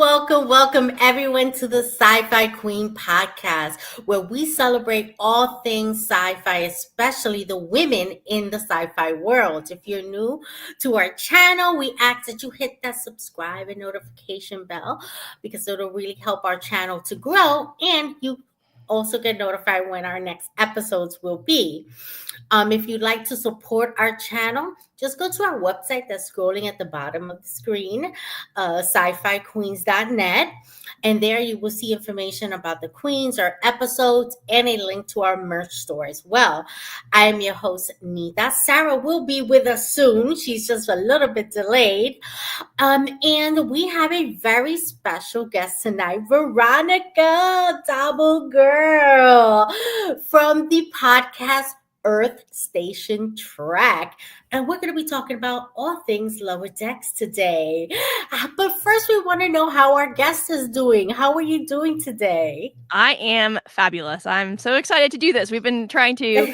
Welcome everyone to the Sci-Fi Queen podcast, where we celebrate all things sci-fi, especially the women in the sci-fi world. If you're new to our channel, we ask that you hit that subscribe and notification bell because it'll really help our channel to grow, and you also get notified when our next episodes will be. If you'd like to support our channel, just go to our website that's scrolling at the bottom of the screen, sci-fi queens.net. And there you will see information about the queens, our episodes, and a link to our merch store as well. I am your host, Nita. Sarah will be with us soon. She's just a little bit delayed. And we have a very special guest tonight, Veronica, Double Girl, from the podcast Earth Station Track. And we're going to be talking about all things Lower Decks today. But first, we want to know how our guest is doing. How are you doing today? I am fabulous. I'm so excited to do this. We've been trying to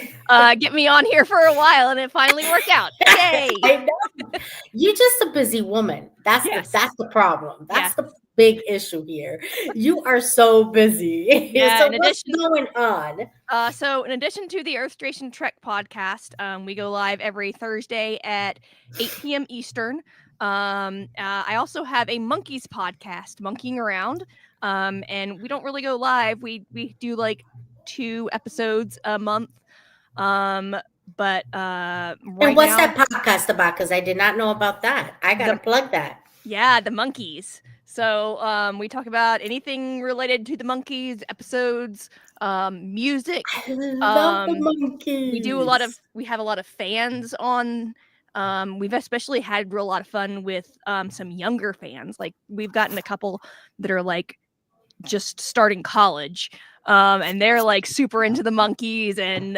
get me on here for a while, and it finally worked out. Yay! I know. You're just a busy woman. That's the problem. That's the big issue here. You are so busy. Yeah, So what's going on? So in addition to the Earth Station Trek podcast, we go live every Thursday at 8 p.m. Eastern. I also have a Monkeys podcast, Monkeying Around. And we don't really go live. We do like 2 episodes a month. And what's that podcast about? Because I did not know about that. I gotta plug that. Yeah, the Monkeys. So we talk about anything related to the Monkeys, episodes, music. I love the Monkeys. We have a lot of fans on. We've especially had a lot of fun with some younger fans. Like we've gotten a couple that are like just starting college. And they're like super into the Monkeys, and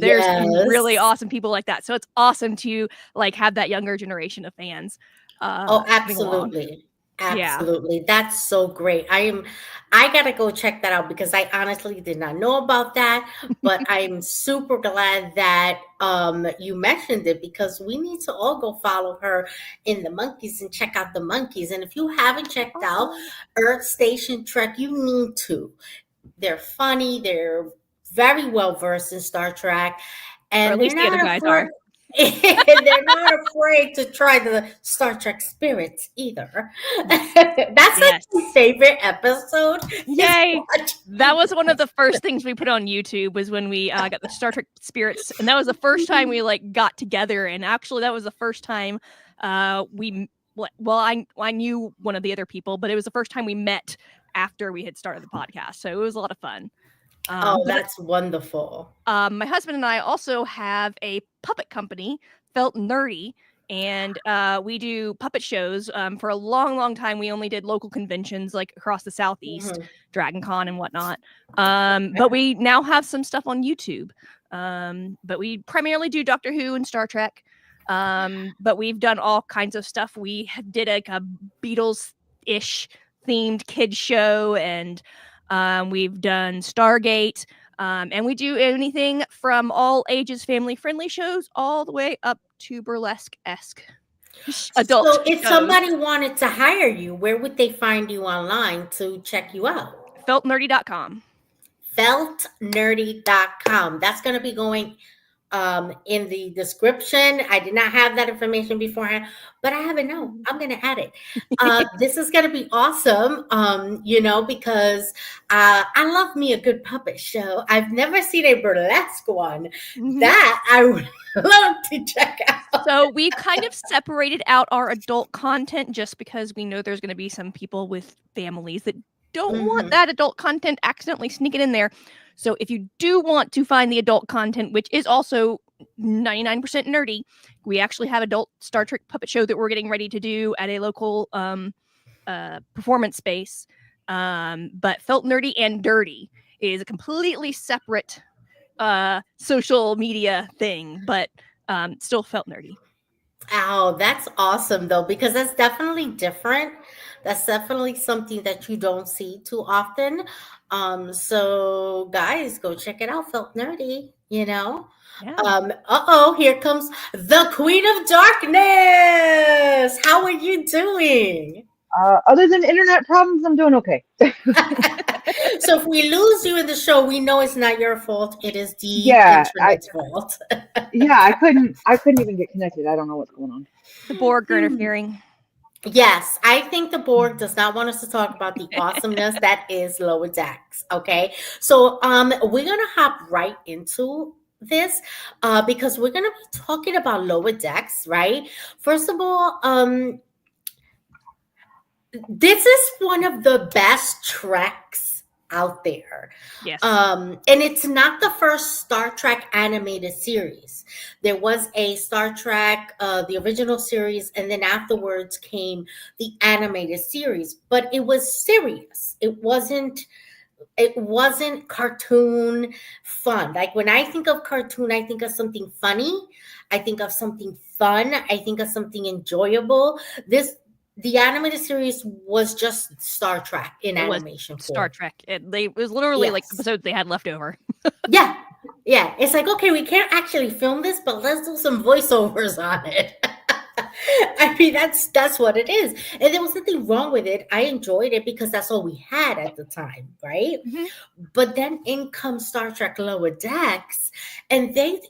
there's really awesome people like that. So it's awesome to like have that younger generation of fans. Absolutely. Absolutely. Yeah. That's so great. I gotta go check that out because I honestly did not know about that, but I'm super glad that you mentioned it because we need to all go follow her in the Monkeys and check out the Monkeys. And if you haven't checked out Earth Station Trek, you need to. They're funny, they're very well versed in Star Trek, and or at least the other guys are. And they're not afraid to try the Star Trek spirits either. That's like my favorite episode. Yay! That was one of the first things we put on YouTube was when we got the Star Trek spirits, and that was the first time we like got together. And actually, that was the first time I knew one of the other people, but it was the first time we met after we had started the podcast. So it was a lot of fun. That's wonderful. My husband and I also have a puppet company, Felt Nerdy, and we do puppet shows. For a long time, we only did local conventions like across the Southeast, Dragon Con and whatnot. But we now have some stuff on YouTube. But we primarily do Doctor Who and Star Trek. But we've done all kinds of stuff. We did like a Beatles-ish themed kids show, and we've done Stargate, and we do anything from all ages family friendly shows all the way up to burlesque-esque adult So if shows. somebody wanted to hire you, where would they find you online to check you out? Feltnerdy.com. Feltnerdy.com. That's going to be going in the description. I did not have that information beforehand, but I have it now. I'm going to add it. This is going to be awesome, because I love me a good puppet show. I've never seen a burlesque one. That I would love to check out. So we kind of separated out our adult content just because we know there's going to be some people with families that don't want that adult content accidentally sneaking in there. So if you do want to find the adult content, which is also 99% nerdy, we actually have adult Star Trek puppet show that we're getting ready to do at a local performance space. But Felt Nerdy and Dirty is a completely separate social media thing, but still Felt Nerdy. Oh, that's awesome, though, because that's definitely different. That's definitely something that you don't see too often. So guys, go check it out. Felt Nerdy, Yeah. Here comes the Queen of Darkness. How are you doing? Other than internet problems, I'm doing okay. So if we lose you in the show, we know it's not your fault. It is the Yeah, internet's fault. I couldn't even get connected. I don't know what's going on. The Borg are interfering. Yes, I think the Borg does not want us to talk about the awesomeness that is Lower Decks. Okay, so we're gonna hop right into this because we're gonna be talking about Lower Decks, right? First of all, this is one of the best treks out there. Yes. And it's not the first Star Trek animated series. There was a Star Trek, the original series, and then afterwards came the animated series. But it was serious. It wasn't cartoon fun. Like when I think of cartoon, I think of something funny. I think of something fun. I think of something enjoyable. The animated series was just Star Trek in It was animation Star form. Trek. It was literally like Yes. episodes they had left over. Yeah. Yeah. It's like, okay, we can't actually film this, but let's do some voiceovers on it. I mean, that's what it is. And there was nothing wrong with it. I enjoyed it because that's all we had at the time, right? Mhm. But then in comes Star Trek Lower Decks, and they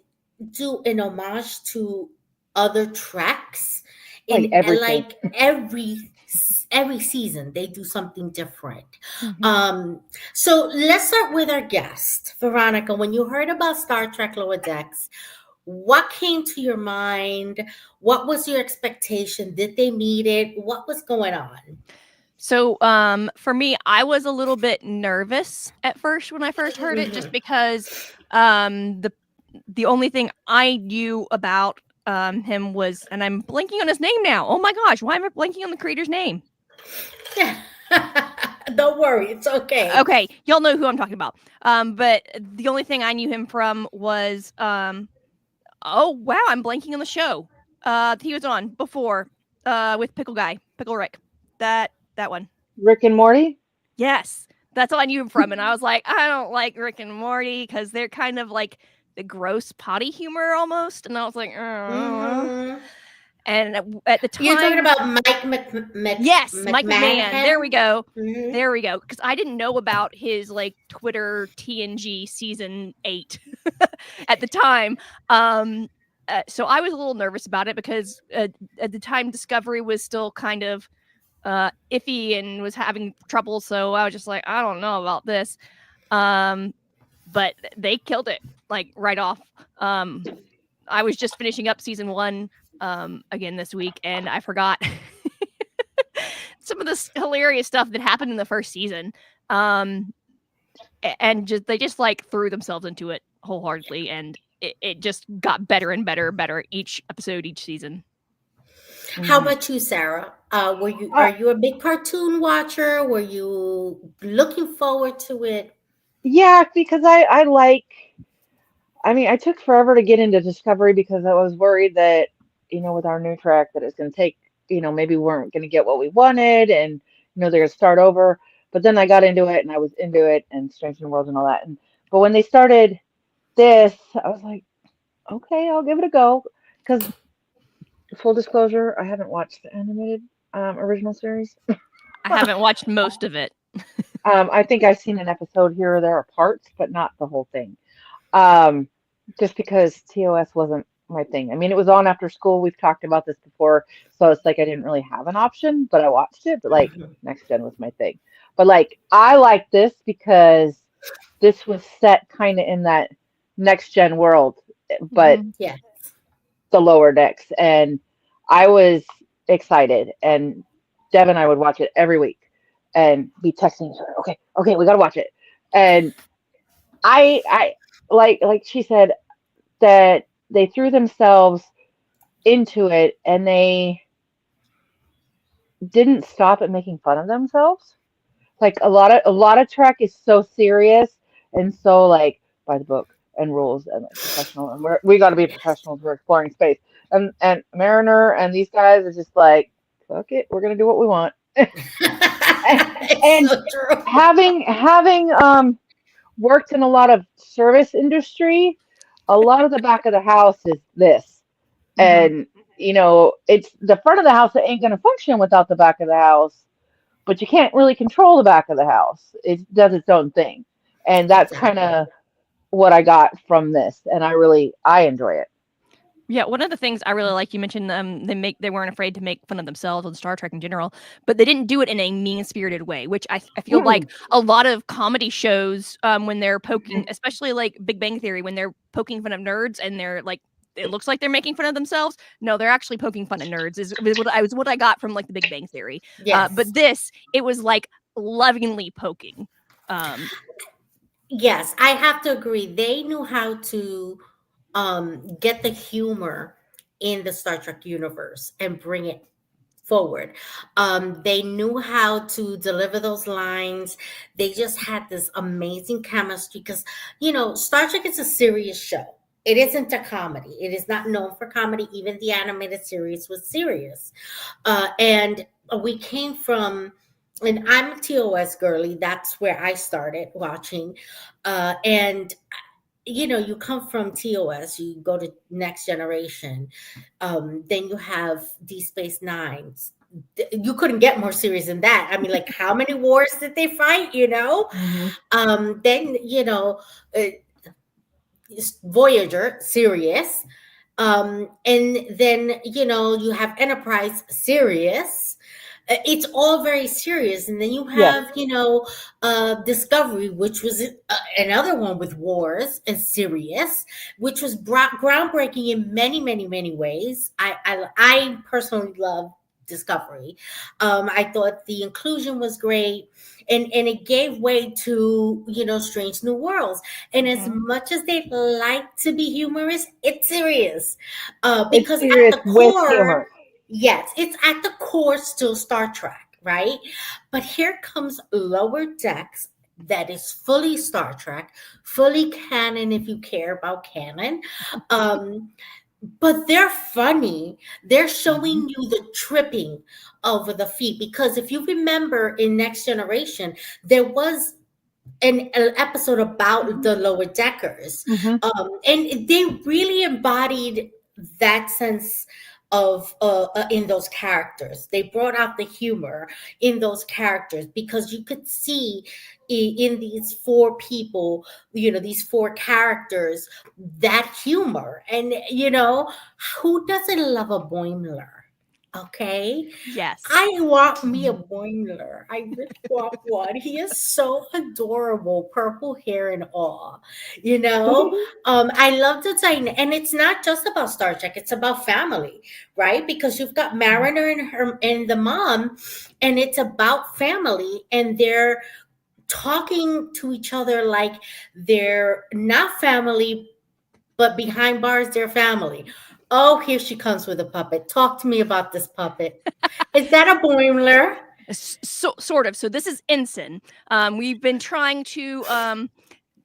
do an homage to other tracks Like in everything. like every season they do something different. Mhm. So let's start with our guest, Veronica. When you heard about Star Trek Lower Decks, what came to your mind? What was your expectation? Did they meet it? What was going on? So, for me, I was a little bit nervous at first when I first heard it, just Mhm. because the only thing I knew about him was, and I'm blanking on his name now. Oh my gosh, why am I blanking on the creator's name? Yeah. Don't worry, it's okay. Okay, y'all know who I'm talking about. But the only thing I knew him from was oh wow, I'm blanking on the show. He was on before with Pickle Guy, Pickle Rick. That one. Rick and Morty. Yes, that's all I knew him from, and I was like, I don't like Rick and Morty because they're kind of like the gross potty humor almost, and I was like, Hmm. and at the You're talking time, about Mike yes, Mike McMahon. There we McMahon? go. Hmm. There we go. Because I didn't know about his like Twitter TNG season 8 at the time. So I was a little nervous about it because at the time Discovery was still kind of iffy and was having trouble. So I was just like, I don't know about this. Um, but they killed it like right off. I was just finishing up season 1 again this week, and I forgot some of this hilarious stuff that happened in the first season. Um, and just they just like threw themselves into it wholeheartedly, and it just got better and better each episode, each season. How Mhm. about you, Sarah? Are Uh, you a big cartoon watcher? Were you looking forward to it? yeah, because I like. I mean, I took forever to get into Discovery because I was worried that, with our new track, that it's going to take, maybe we weren't going to get what we wanted, and they're going to start over. But then I got into it, and I was into it, and Strange New Worlds and all that. But when they started this, I was like, okay, I'll give it a go. Because full disclosure, I haven't watched the animated original series. I haven't watched most of it. I think I've seen an episode here or there of parts, but not the whole thing. Um, just because TOS wasn't my thing. I mean, it was on after school. We've talked about this before, so it's like I didn't really have an option, but I watched it. But like Mhm. Next Gen was my thing. But like I like this because this was set kind of in that Next Gen world, but Mhm. Yeah. the lower decks, and I was excited. And Deb and I would watch it every week and be texting each other. Okay, okay, we gotta watch it. And I like she said that they threw themselves into it and they didn't stop at making fun of themselves. Like a lot of Trek is so serious and so like by the book and rules and like professional, and we got to be professionals. We're exploring space, and Mariner and these guys are just like, fuck it, we're gonna do what we want. It's And so true. having worked in a lot of service industry, a lot of the back of the house is this. Mhm. And it's the front of the house that ain't going to function without the back of the house. but you can't really control the back of the house. It does its own thing. And that's kind Exactly. of what I got from this. And I enjoy it. Yeah, one of the things I really like, you mentioned they weren't afraid to make fun of themselves on Star Trek in general, but they didn't do it in a mean-spirited way, which I feel like Mm, a lot of comedy shows, when they're poking, especially like Big Bang Theory, when they're poking fun of nerds and they're like, it looks like they're making fun of themselves. No, they're actually poking fun of nerds. Is what I got from like the Big Bang Theory. Yes. But this, it was like lovingly poking. Um, Yes, I have to agree. They knew how to get the humor in the Star Trek universe and bring it forward. They knew how to deliver those lines. They just had this amazing chemistry because, Star Trek is a serious show. It isn't a comedy. It is not known for comedy. Even the animated series was serious. And we came from, and I'm a TOS girly. That's where I started watching. And you come from TOS, you go to Next Generation, then you have D Space Nines. You couldn't get more serious than that. I mean, like, how many wars did they fight? mhm. Then uh, Voyager, serious, and then you have Enterprise, serious. It's all very serious, and then you Yes. have Discovery, which was another one with wars and serious, which was groundbreaking in many, many, many ways. I personally love Discovery. I thought the inclusion was great, and it gave way to Strange New Worlds. And as mhm. much as they like to be humorous, it's serious, It's because at serious the with core, humor. yes, it's at the core still Star Trek, right? But here comes Lower Decks, that is fully Star Trek, fully canon if you care about canon. Um, but they're funny. They're Mhm. showing you the tripping over the feet. Because if you remember in Next Generation, there was an episode about Mhm. the lower deckers, Mhm. and they really embodied that sense of in those characters. They brought out the humor in those characters because you could see in these four people, these four characters, that humor. And who doesn't love a Boimler? Okay, Yes. I want me a Mhm. Boimler. I really want one. He is so adorable, purple hair and all. I love the design, and it's not just about Star Trek. It's about family, right? Because you've got Mariner and her and the mom, and it's about family, and they're talking to each other like they're not family, but behind bars, they're family. Oh, here she comes with a puppet. Talk to me about this puppet. Is that a Boimler? Sort of. So this is Ensign. We've been trying to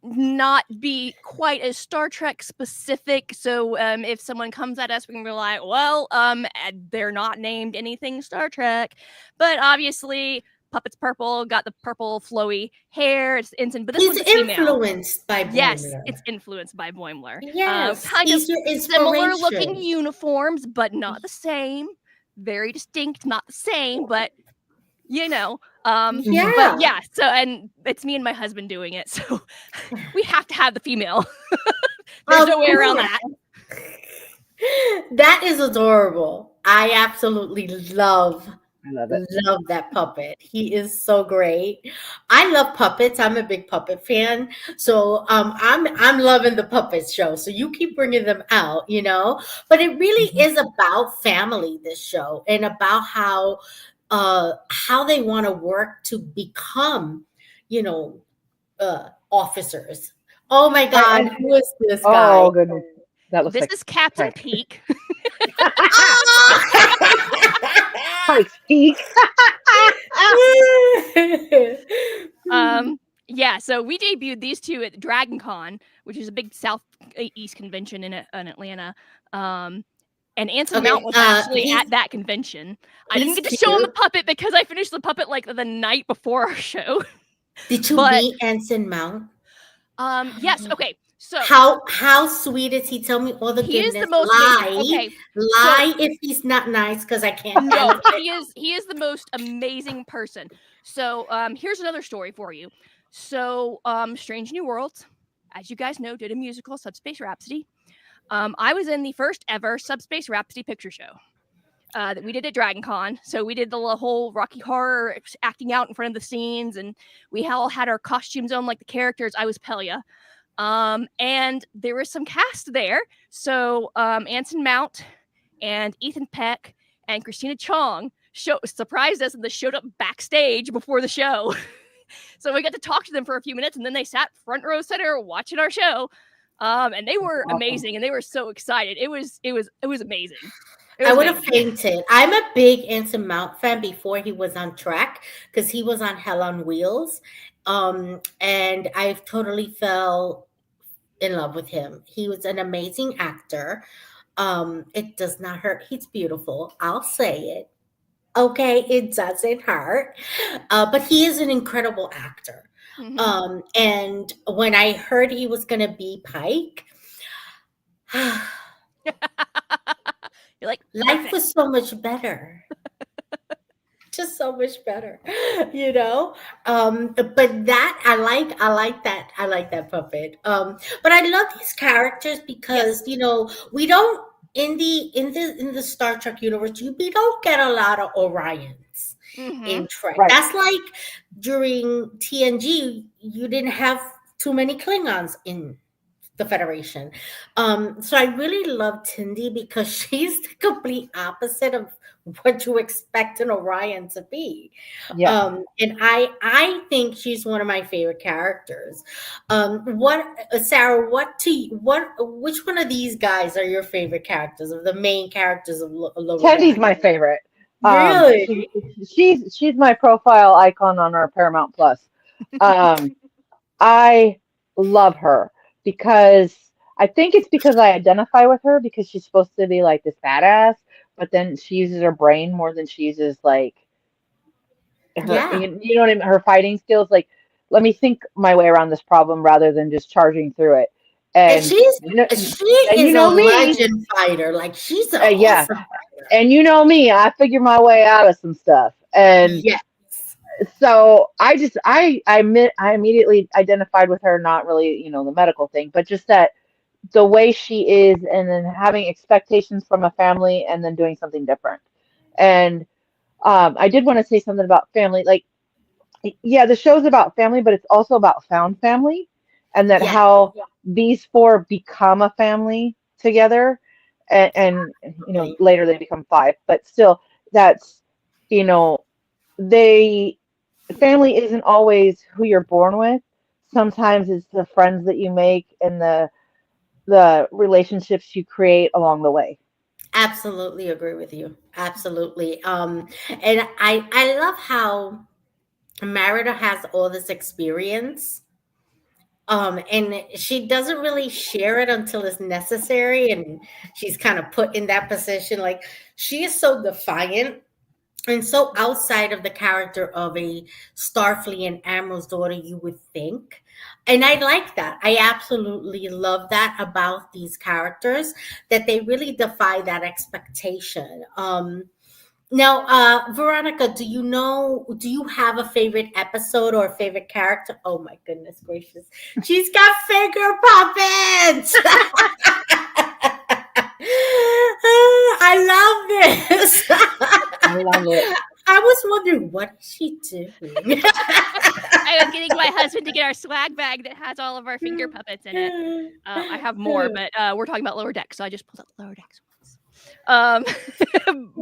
not be quite as Star Trek specific. So if someone comes at us, we can be like, well, they're not named anything Star Trek, but obviously puppet's purple, got the purple flowy hair. It's Ensign, but this He's one's a female. influenced by Yes, Boimler. it's influenced by Boimler. Yes, Kind of he's your similar looking inspiration. uniforms, but not the same. Very distinct, not the same, but you know. Mhm. But Yeah. yeah, so and it's me and my husband doing it, so we have to have the female. There's Of no way around course. that. That is adorable. I absolutely I love it. love that puppet. He is so great. I love puppets. I'm a big puppet fan. So I'm loving the puppet show. So you keep bringing them out, But it really Mhm. is about family, this show, and about how they want to work to become, you know, officers. Oh my God, I who is this guy? oh goodness, that looks This like is Captain Pike. Peak. Pike's Peak. um, yeah, so we debuted these two at Dragon Con, which is a big Southeast convention in Atlanta. And Anson Okay, Mount was actually he's at that convention. I didn't he's get to show him the cute. puppet because I finished the puppet like the night before our show. Did you But meet Anson Mount? yes, okay. So How sweet is he? Tell me all the he is the goodness. most amazing. Okay, so Lie if he's not nice, because I can't no, handle it. he is the most amazing person. So here's another story for you. So Strange New Worlds, as you guys know, did a musical, Subspace Rhapsody. I was in the first ever Subspace Rhapsody picture show that we did at Dragon Con. So we did the whole Rocky Horror acting out in front of the scenes, and we all had our costumes on like the characters. I was Pelia. And there was some cast there. So Anson Mount and Ethan Peck and Christina Chong surprised us, and they showed up backstage before the show. So we got to talk to them for a few minutes, and then they sat front row center watching our show. And they were amazing, and they were so excited. It was amazing. It I was would have amazing. fainted. I'm a big Anson Mount fan before he was on track, because he was on Hell on Wheels. And I totally fell in love with him. He was an amazing actor. It does not hurt. He's beautiful. I'll say it. Okay, it doesn't hurt. But he is an incredible actor. Mhm. And when I heard he was going to be Pike, You're like, life perfect. was so much better. Just so much better, you know. But that I like that puppet. But I love these characters because, Yes. you know, we don't, in the Star Trek universe, we don't get a lot of Orions Mm-hmm. in Trek. Right. That's like during TNG, you didn't have too many Klingons in the Federation. So I really love Tindy because she's the complete opposite of what you expect an Orion to be. Yes. And I think she's one of my favorite characters. What Sarah? Which one of these guys are your favorite characters, of the main characters of Lower Tendy's Deck? my favorite. Really? She's my profile icon on our Paramount Plus. Um, I love her because I think it's because I identify with her because she's supposed to be like this badass, but then she uses her brain more than she uses like her, Yeah. you know what I mean, her fighting skills. Like, let me think my way around this problem rather than just charging through it. And And she and you is a know me, legend fighter. Like, she's an yeah, awesome fighter. and you know me, I figure my way out of some stuff. And Yes. so I immediately identified with her, not really, the medical thing, but just that the way she is, and then having expectations from a family and then doing something different. And I did want to say something about family. Like, yeah, the show's about family, but it's also about found family, and that Yes. how these four become a family together, and later they become five, but still, that's you know they family isn't always who you're born with. Sometimes it's the friends that you make and the relationships you create along the way. Absolutely agree with you. Absolutely. And I love how Merida has all this experience. And she doesn't really share it until it's necessary, and she's kind of put in that position. Like, she is so defiant and so outside of the character of a Starfleet and Admiral's daughter, you would think. And I like that. I absolutely love that about these characters, that they really defy that expectation. Now, Veronica, do you have a favorite episode or a favorite character? Oh my goodness gracious. She's got finger puppets. I love this. I love it. I was wondering, what is she doing? I was getting my husband to get our swag bag that has all of our finger puppets in it. I have more, but we're talking about Lower Deck, so I just pulled up Lower Decks ones.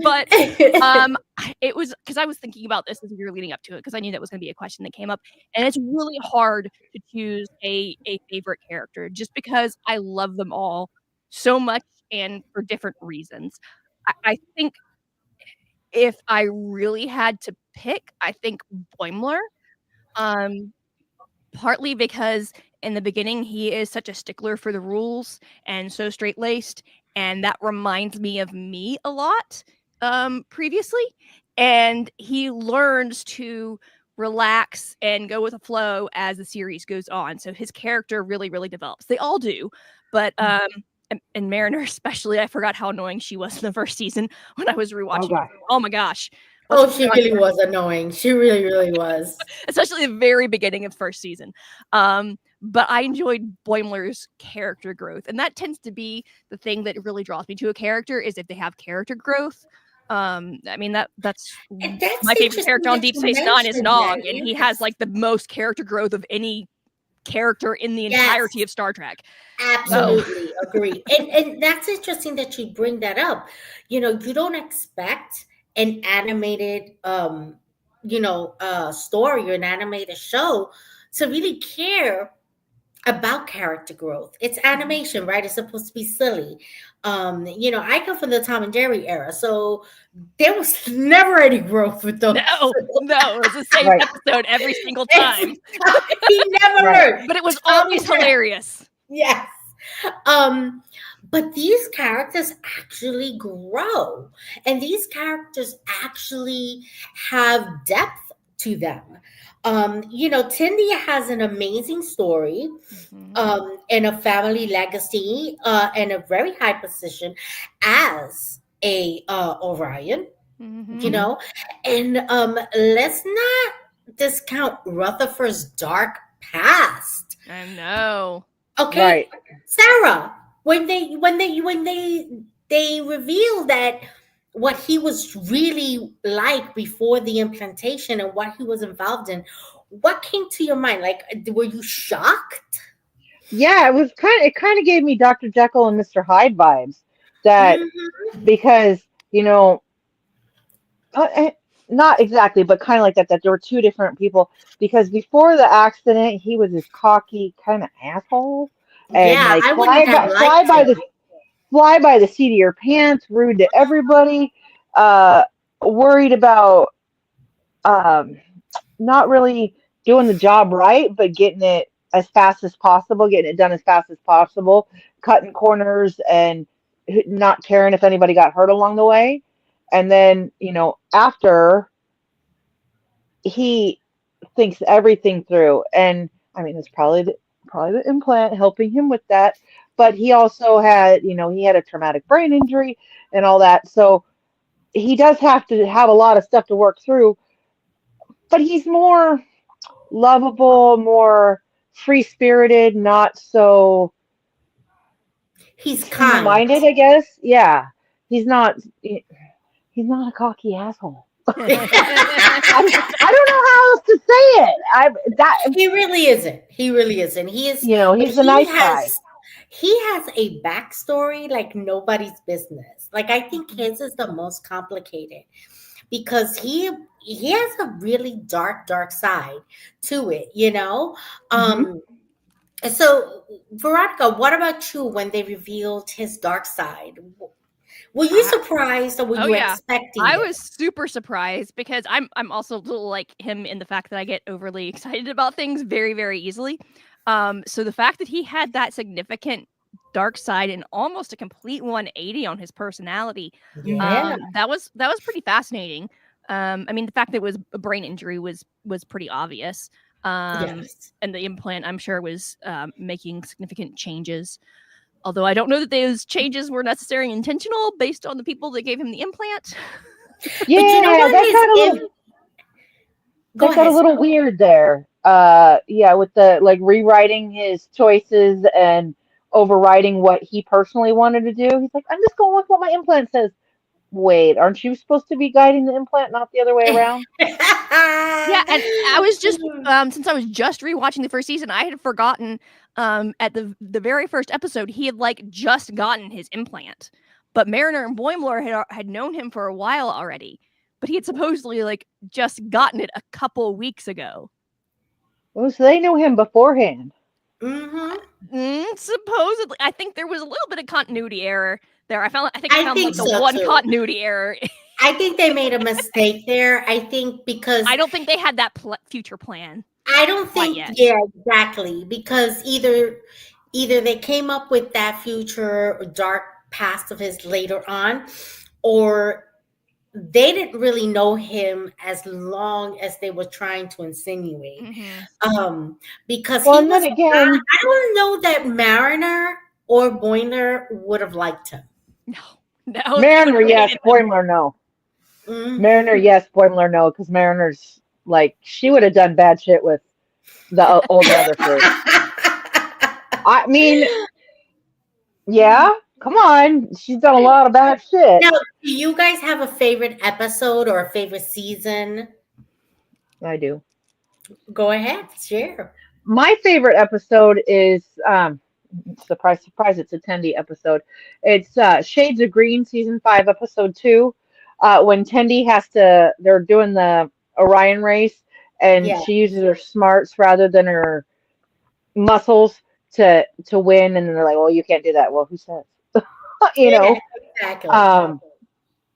But it was because I was thinking about this as we were leading up to it, because I knew that was going to be a question that came up, and it's really hard to choose a favorite character just because I love them all so much and for different reasons. I think if I really had to pick, I think Boimler. Um, Partly because in the beginning he is such a stickler for the rules and so straight laced, and that reminds me of me a lot previously. And he learns to relax and go with the flow as the series goes on. So his character really, really develops. They all do, but and Mariner especially, I forgot how annoying she was in the first season when I was rewatching. God. Oh my gosh. Oh, she really was annoying. She really, really was. Especially the very beginning of the first season. But I enjoyed Boimler's character growth. And that tends to be the thing that really draws me to a character, is if they have character growth. I mean, that's my favorite character on Deep Space Nine is Nog, and he has like the most character growth of any character in the entirety of Star Trek. Absolutely agree. And that's interesting that you bring that up. You don't expect an animated story or an animated show to really care about character growth. It's animation, right? It's supposed to be silly. I come from the Tom and Jerry era, so there was never any growth with those. No, it was the same episode every single time. He never learned. But it was always hilarious. Yes. But these characters actually grow, and these characters actually have depth to them. Tindia has an amazing story, and a family legacy, and a very high position as a Orion. And let's not discount Rutherford's dark past. I know. Okay, Sarah, when they reveal that what he was really like before the implantation and what he was involved in, what came to your mind? Like, were you shocked? Yeah, it kind of gave me Dr. Jekyll and Mr. Hyde vibes. That because not exactly, but kind of like that there were two different people, because before the accident he was this cocky kind of asshole, and like fly by the seat of your pants, rude to everybody, worried about not really doing the job right, but getting it as fast as possible, getting it done as fast as possible, cutting corners and not caring if anybody got hurt along the way. And then, after, he thinks everything through. And I mean, it's probably the implant helping him with that. But he also had, he had a traumatic brain injury and all that. So he does have to have a lot of stuff to work through. But he's more lovable, more free-spirited, not so... He's kind. Minded, I guess. Yeah. He's not a cocky asshole. I don't know how else to say it. He really isn't. He really isn't. He is. He's a nice guy. He has a backstory like nobody's business. Like, I think his is the most complicated, because he has a really dark side to it. So, Veronica, what about you when they revealed his dark side? Were you surprised, or were you expecting I it? was super surprised, because I'm also a little like him in the fact that I get overly excited about things very, very easily. So the fact that he had that significant dark side and almost a complete 180 on his personality, that was pretty fascinating. I mean, the fact that it was a brain injury was pretty obvious. And the implant, I'm sure, was making significant changes. Although I don't know that those changes were necessarily intentional based on the people that gave him the implant. Yeah, that got a little weird there. With the like rewriting his choices and overriding what he personally wanted to do. He's like, I'm just going with what my implant says. Wait, aren't you supposed to be guiding the implant, not the other way around? Yeah, and I was just since I was just rewatching the first season, I had forgotten at the very first episode he had like just gotten his implant, but Mariner and Boimler had known him for a while already, but he had supposedly like just gotten it a couple weeks ago. Oh, so they knew him beforehand. Supposedly, I think there was a little bit of continuity error there. I found like the one continuity error. I think they made a mistake there. I think because I don't think they had that future plan. I don't think, exactly, because either they came up with that future dark past of his later on, or they didn't really know him as long as they were trying to insinuate. Mhm. Because Well, he and then was not, again, I don't know that Mariner or Boiler would have liked him. No, no, they would Mariner, have yes. hated him. Boimler, no. Mm. Mariner, yes. Boimler, no. Because Mariner's like she would have done bad shit with the old Rutherford. I mean, yeah. Come on, she's done a lot of bad shit. Now, do you guys have a favorite episode or a favorite season? I do. Go ahead, share. My favorite episode is surprise, surprise, it's a Tendi episode. It's Shades of Green, season 5, episode 2. When Tendi has to, they're doing the Orion race, and Yeah, she uses her smarts rather than her muscles to win, and then they're like, "Well, you can't do that." Well, who says? You yeah, know. exactly. Um,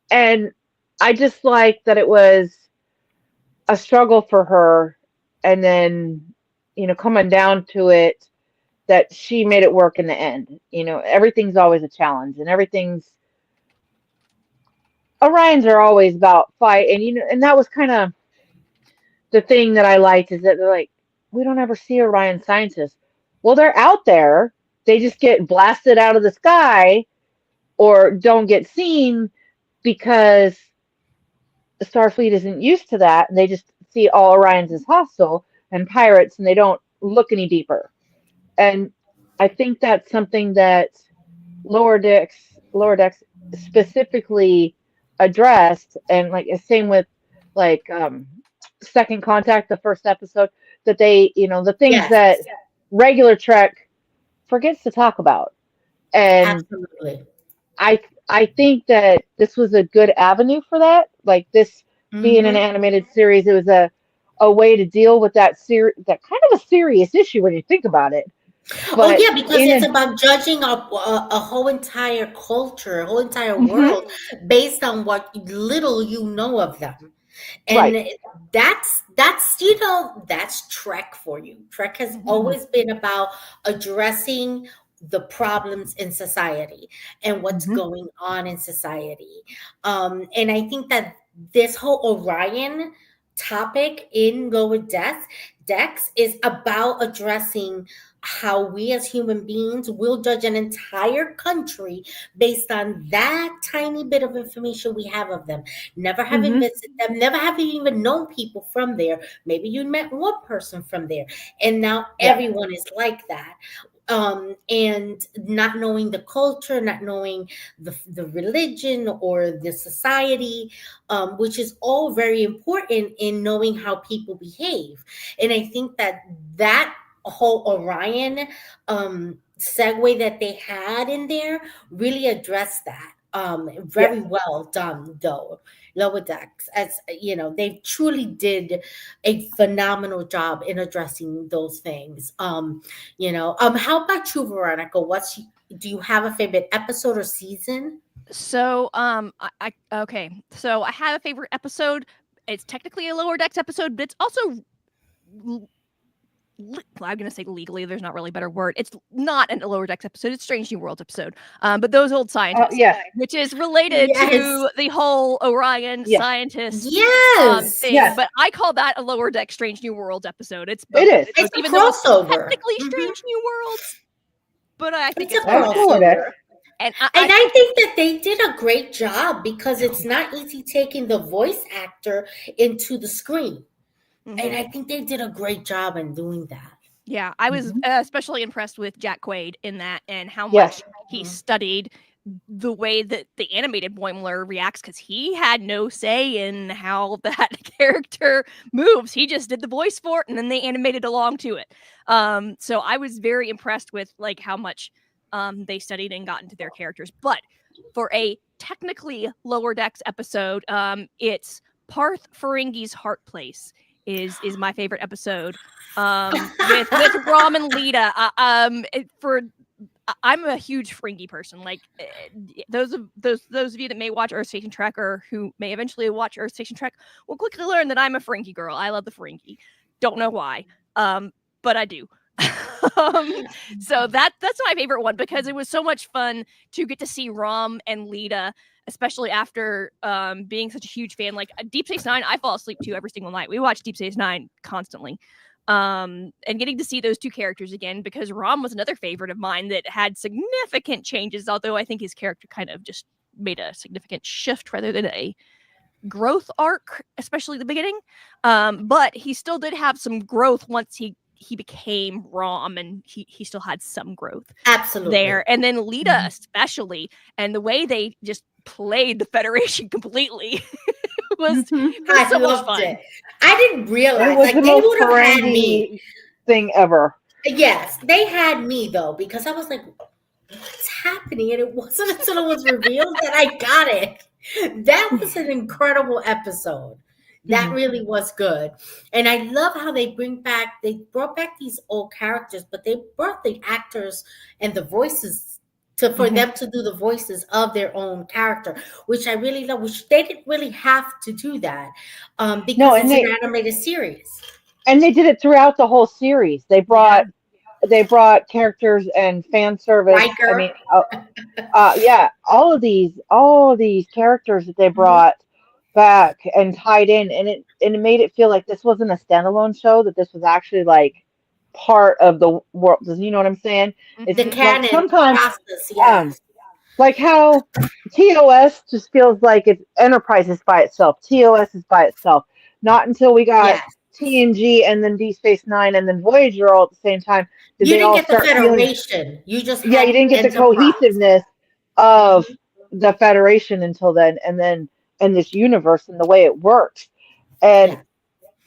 and I just like that it was a struggle for her, and then coming down to it that she made it work in the end. Everything's always a challenge, and everything's Orions are always about fight, and and that was kind of the thing that I liked is that they're like, we don't ever see Orion scientists. Well, they're out there. They just get blasted out of the sky or don't get seen because the Starfleet isn't used to that, and they just see all Orions as hostile and pirates, and they don't look any deeper. And I think that's something that lower decks specifically addressed, and like same with like Second Contact, the first episode, that they the things Yes, that regular Trek forgets to talk about. And absolutely. I think that this was a good avenue for that. Like this being an Hmm. animated series, it was a way to deal with that kind of a serious issue when you think about it. Oh But yeah, because in it's a about judging a whole entire culture, a whole entire mhm, world based on what little you know of them. right. And that's Trek for you. Trek has Mhm. Hmm. always been about addressing the problems in society and what's Hmm. going on in society. And I think that this whole Orion topic in Lower Decks is about addressing how we as human beings will judge an entire country based on that tiny bit of information we have of them, never having Hmm. visited them, never having even known people from there. Maybe you met one person from there, and now Yeah. everyone is like that. And not knowing the culture, not knowing the religion or the society, which is all very important in knowing how people behave. And I think that whole Orion segue that they had in there really addressed that. Yes. Very well done, though. Lower Decks, as you know, they truly did a phenomenal job in addressing those things. How about you, Veronica? Do you have a favorite episode or season? So, okay. So I have a favorite episode. It's technically a Lower Decks episode, but it's also I'm going to say legally. There's not really a better word. It's not a Lower Decks episode. It's Strange New Worlds episode. But those old scientists, Yes. which is related Yes. to the whole Orion Yes. scientist Yes. thing. Yes. But I call that a Lower Deck Strange New Worlds episode. It's It both is. episodes, It's a even though it's crossover. technically Mhm. Strange New Worlds. But I think It's a it's Lower That's Decks. Lower Decks. crossover. And And I I think think that they did a great job because it's not easy taking the voice actor into the screen. And mhm. I think they did a great job in doing that. Yeah, I was Hmm. especially impressed with Jack Quaid in that and how Yes. much he Mhm. studied the way that the animated Boimler reacts because he had no say in how that character moves. He just did the voice for it and then they animated along to it. So I was very impressed with like how much they studied and got into their characters. But for a technically Lower Decks episode, it's Parth Ferengi's Heart Place is my favorite episode with Rom and Lita. I'm a huge Ferengi person. Like those of you that may watch Earth Station Trek or who may eventually watch Earth Station Trek will quickly learn that I'm a Ferengi girl. I love the Ferengi. Don't know why, but I do. So that's my favorite one because it was so much fun to get to see Rom and Lita especially after being such a huge fan. Like Deep Space Nine, I fall asleep to every single night. We watch Deep Space Nine constantly. And getting to see those two characters again, because Rom was another favorite of mine that had significant changes, although I think his character kind of just made a significant shift rather than a growth arc, especially the beginning. But he still did have some growth once he became Rom, and he still had some growth Absolutely. there. And then Lita, especially, and the way they just played the Federation completely was I so much loved fun. it. I didn't It realize, was like, the they most would have had me. Ferengi thing ever. Yes, they had me though, because I was like, what's happening? And it wasn't until it was revealed that I got it. That was an incredible episode. That Mhm. really was good. And I love how they brought back these old characters, but they brought the actors and the voices for Mhm. them to do the voices of their own character, which I really love, which they didn't really have to do that, No, because it's an animated series. they did it throughout the whole series. Yeah. They brought characters and fan service. I Riker. mean, yeah, all of these characters that they Mhm. brought back and tied in, and it made it feel like this wasn't a standalone show. That this was actually like part of the world. You know what I'm saying? It's The Mm-hmm. like canon sometimes, process, um, yes. like how TOS just feels like it's Enterprise is by itself. TOS is by itself. Not until we got Yes. TNG and then D Space Nine and then Voyager all at the same time did You they didn't all get the start feeling. Federation. You just Yeah, had you didn't get the Enterprise. cohesiveness of Hmm. the Federation until then, and this universe and the way it works. And Yeah.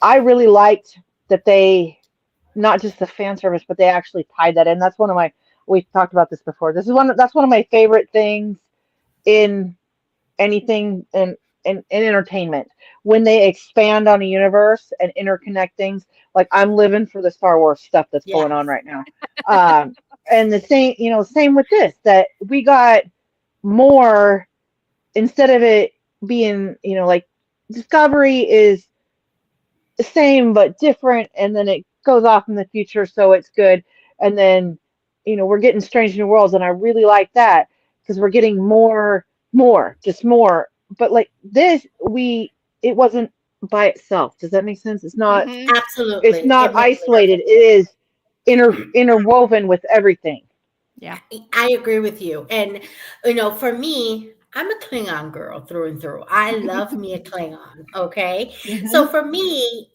I really liked that they not just the fan service, but they actually tied that in. That's one of my we've talked about this before. That's one of my favorite things in anything in entertainment when they expand on a universe and interconnect things. Like I'm living for the Star Wars stuff that's going on Yes. right now. Um, and the same, same with this, that we got more instead of it being, like Discovery is the same but different, and then it goes off in the future, so it's good. And then, we're getting Strange New Worlds, and I really like that because we're getting just more. But like this, it wasn't by itself. Does that make sense? Mm-hmm. It's Absolutely. not It makes isolated. It perfect sense. is interwoven with everything. Yeah. I agree with you. And, for me, I'm a Klingon girl through and through. I love me a Klingon. Okay. So Hmm. for me,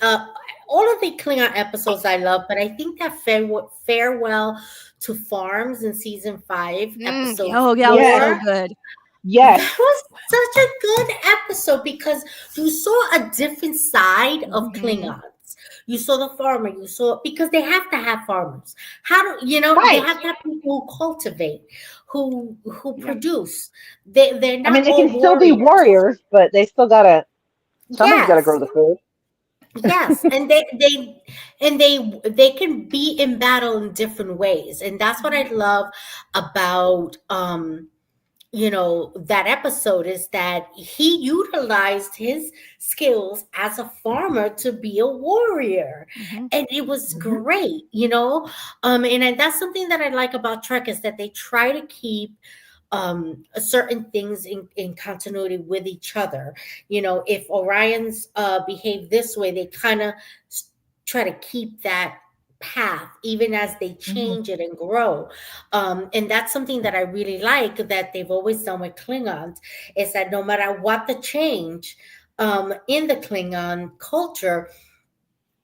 all of the Klingon episodes I love, but I think that Farewell to Farms in season 5, episode Oh, yeah, it was Yes, so 4, good. that yes, was such a good episode because you saw a different side of Mm-hmm. Klingons. You saw the farmer, you saw because they have to have farmers. How do they right. have to have people who cultivate, who Yeah. produce. They're I mean, not they all can still be warriors. warriors, but they still gotta somebody's gotta grow Yes. the food. Yes, and they can be in battle in different ways. And that's what I Mhm. love about that episode is that he utilized his skills as a farmer to be a warrior, Mhm. and it was Hmm. great, that's something that I like about Trek is that they try to keep certain things in continuity with each other. If Orions behave this way, they kind of try to keep that path even as they Hmm. change it and grow. And that's something that I really like that they've always done with Klingons is that no matter what the change in the Klingon culture,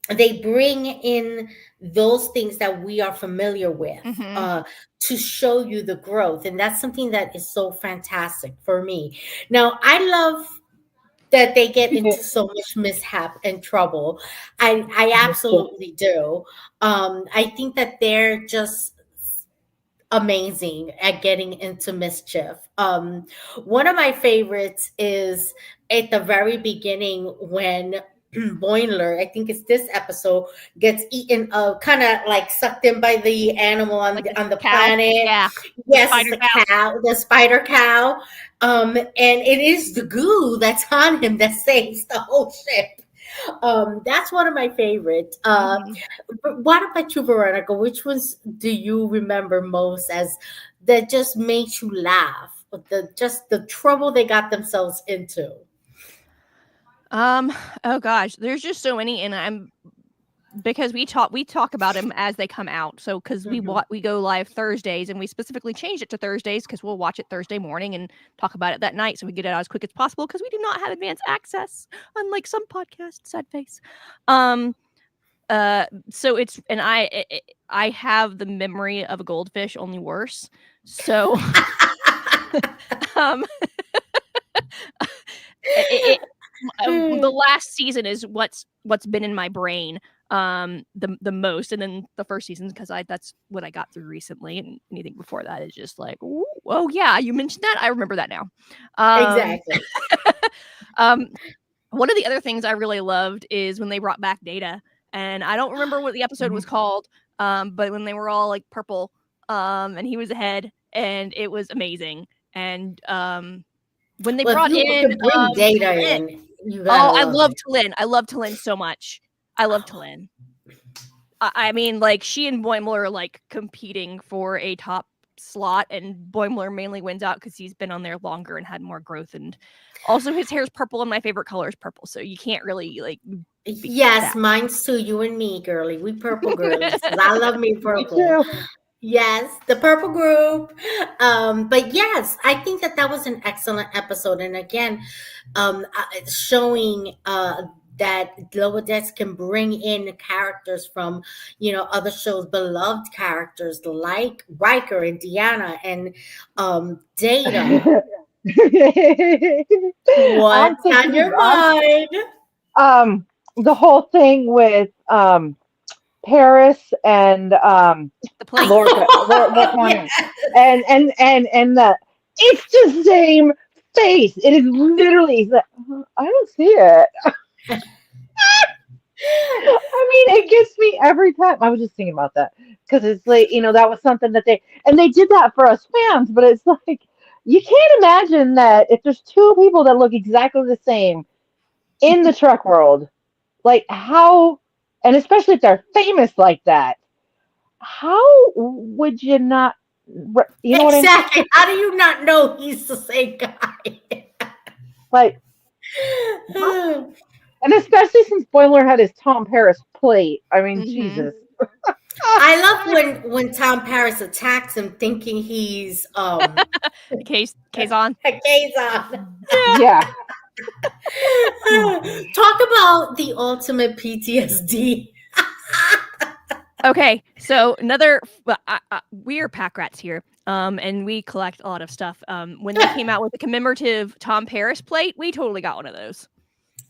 they bring in those things that we are familiar with Mhm. uh, to show you the growth. And that's something that is so fantastic for me. Now, I love that they get into so much mishap and trouble. I Mischief. absolutely do. I think that they're just amazing at getting into mischief. One of my favorites is at the very beginning when Boimler, I think it's this episode, gets eaten, kind of like sucked in by the animal on Like the the cow. planet. Yeah. The Yes, it's spider the cow. cow, the spider cow, and it is the goo that's on him that saves the whole ship. That's one of my favorites. Mhm. But what about you, Veronica? Which ones do you remember most as that just made you laugh the trouble they got themselves into? Oh gosh, there's just so many, and because we talk about them as they come out. So because we go live Thursdays, and we specifically changed it to Thursdays because we'll watch it Thursday morning and talk about it that night, so we get it out as quick as possible because we do not have advanced access, unlike some podcasts. Sad face. So it's, and I have the memory of a goldfish, only worse. So the last season is what's been in my brain the most, and then the first season because that's what I got through recently, and anything before that is just like, ooh, oh yeah, you mentioned that, I remember that now. Exactly. One of the other things I really loved is when they brought back Data, and I don't remember what the episode was called, but when they were all like purple, and he was ahead, and it was amazing. And when they brought in bring Data Talin, in, you gotta I love love it. Talin. I love Talin so much. I love Talin. I mean, like, she and Boimler are like competing for a top slot, and Boimler mainly wins out because he's been on there longer and had more growth, and also his hair's purple, and my favorite color is purple, so you can't really like. Yes, mine's too. You and me, girly. We purple girlies. I love me purple. Yes, the purple group. But yes, I think that was an excellent episode, and again, showing that Lower Decks can bring in characters from, other shows, beloved characters like Riker and Deanna and Data. What's on your mind? The whole thing with Paris and the plane. Lorca, yes. and the it's the same face. It is literally like, I don't see it. I mean, it gets me every time. I was just thinking about that because it's like, that was something that they did that for us fans, but it's like you can't imagine that if there's two people that look exactly the same in the Trek world, like how, and especially if they're famous like that, how would you not, exactly. What I mean? How do you not know he's the same guy? Like, and especially since Boimler had his Tom Paris plate. I mean, Jesus. I love when Tom Paris attacks him thinking he's Kazon. Kazon. Yeah. Talk about the ultimate PTSD. Okay, so another we are pack rats here, and we collect a lot of stuff. When they came out with the commemorative Tom Paris plate, we totally got one of those.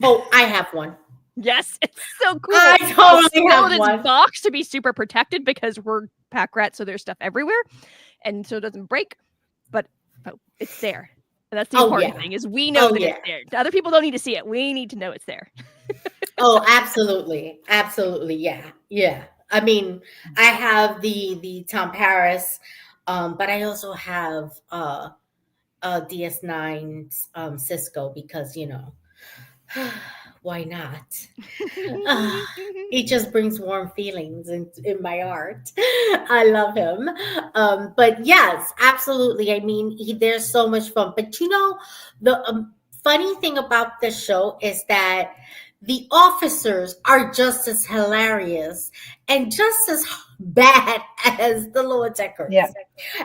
Oh, I have one. Yes, it's so cool. I totally have one. Box to be super protected because we're pack rats, so there's stuff everywhere, and so it doesn't break. But it's there. And that's the important thing, is we know that it's there. Other people don't need to see it. We need to know it's there. Oh, absolutely. Absolutely. Yeah. I mean, I have the Tom Paris, but I also have DS9's Cisco because, why not? He just brings warm feelings in my heart. I love him. But yes, absolutely. I mean, there's so much fun. But the funny thing about this show is that the officers are just as hilarious and just as bad as the Lower Deckers. Yeah.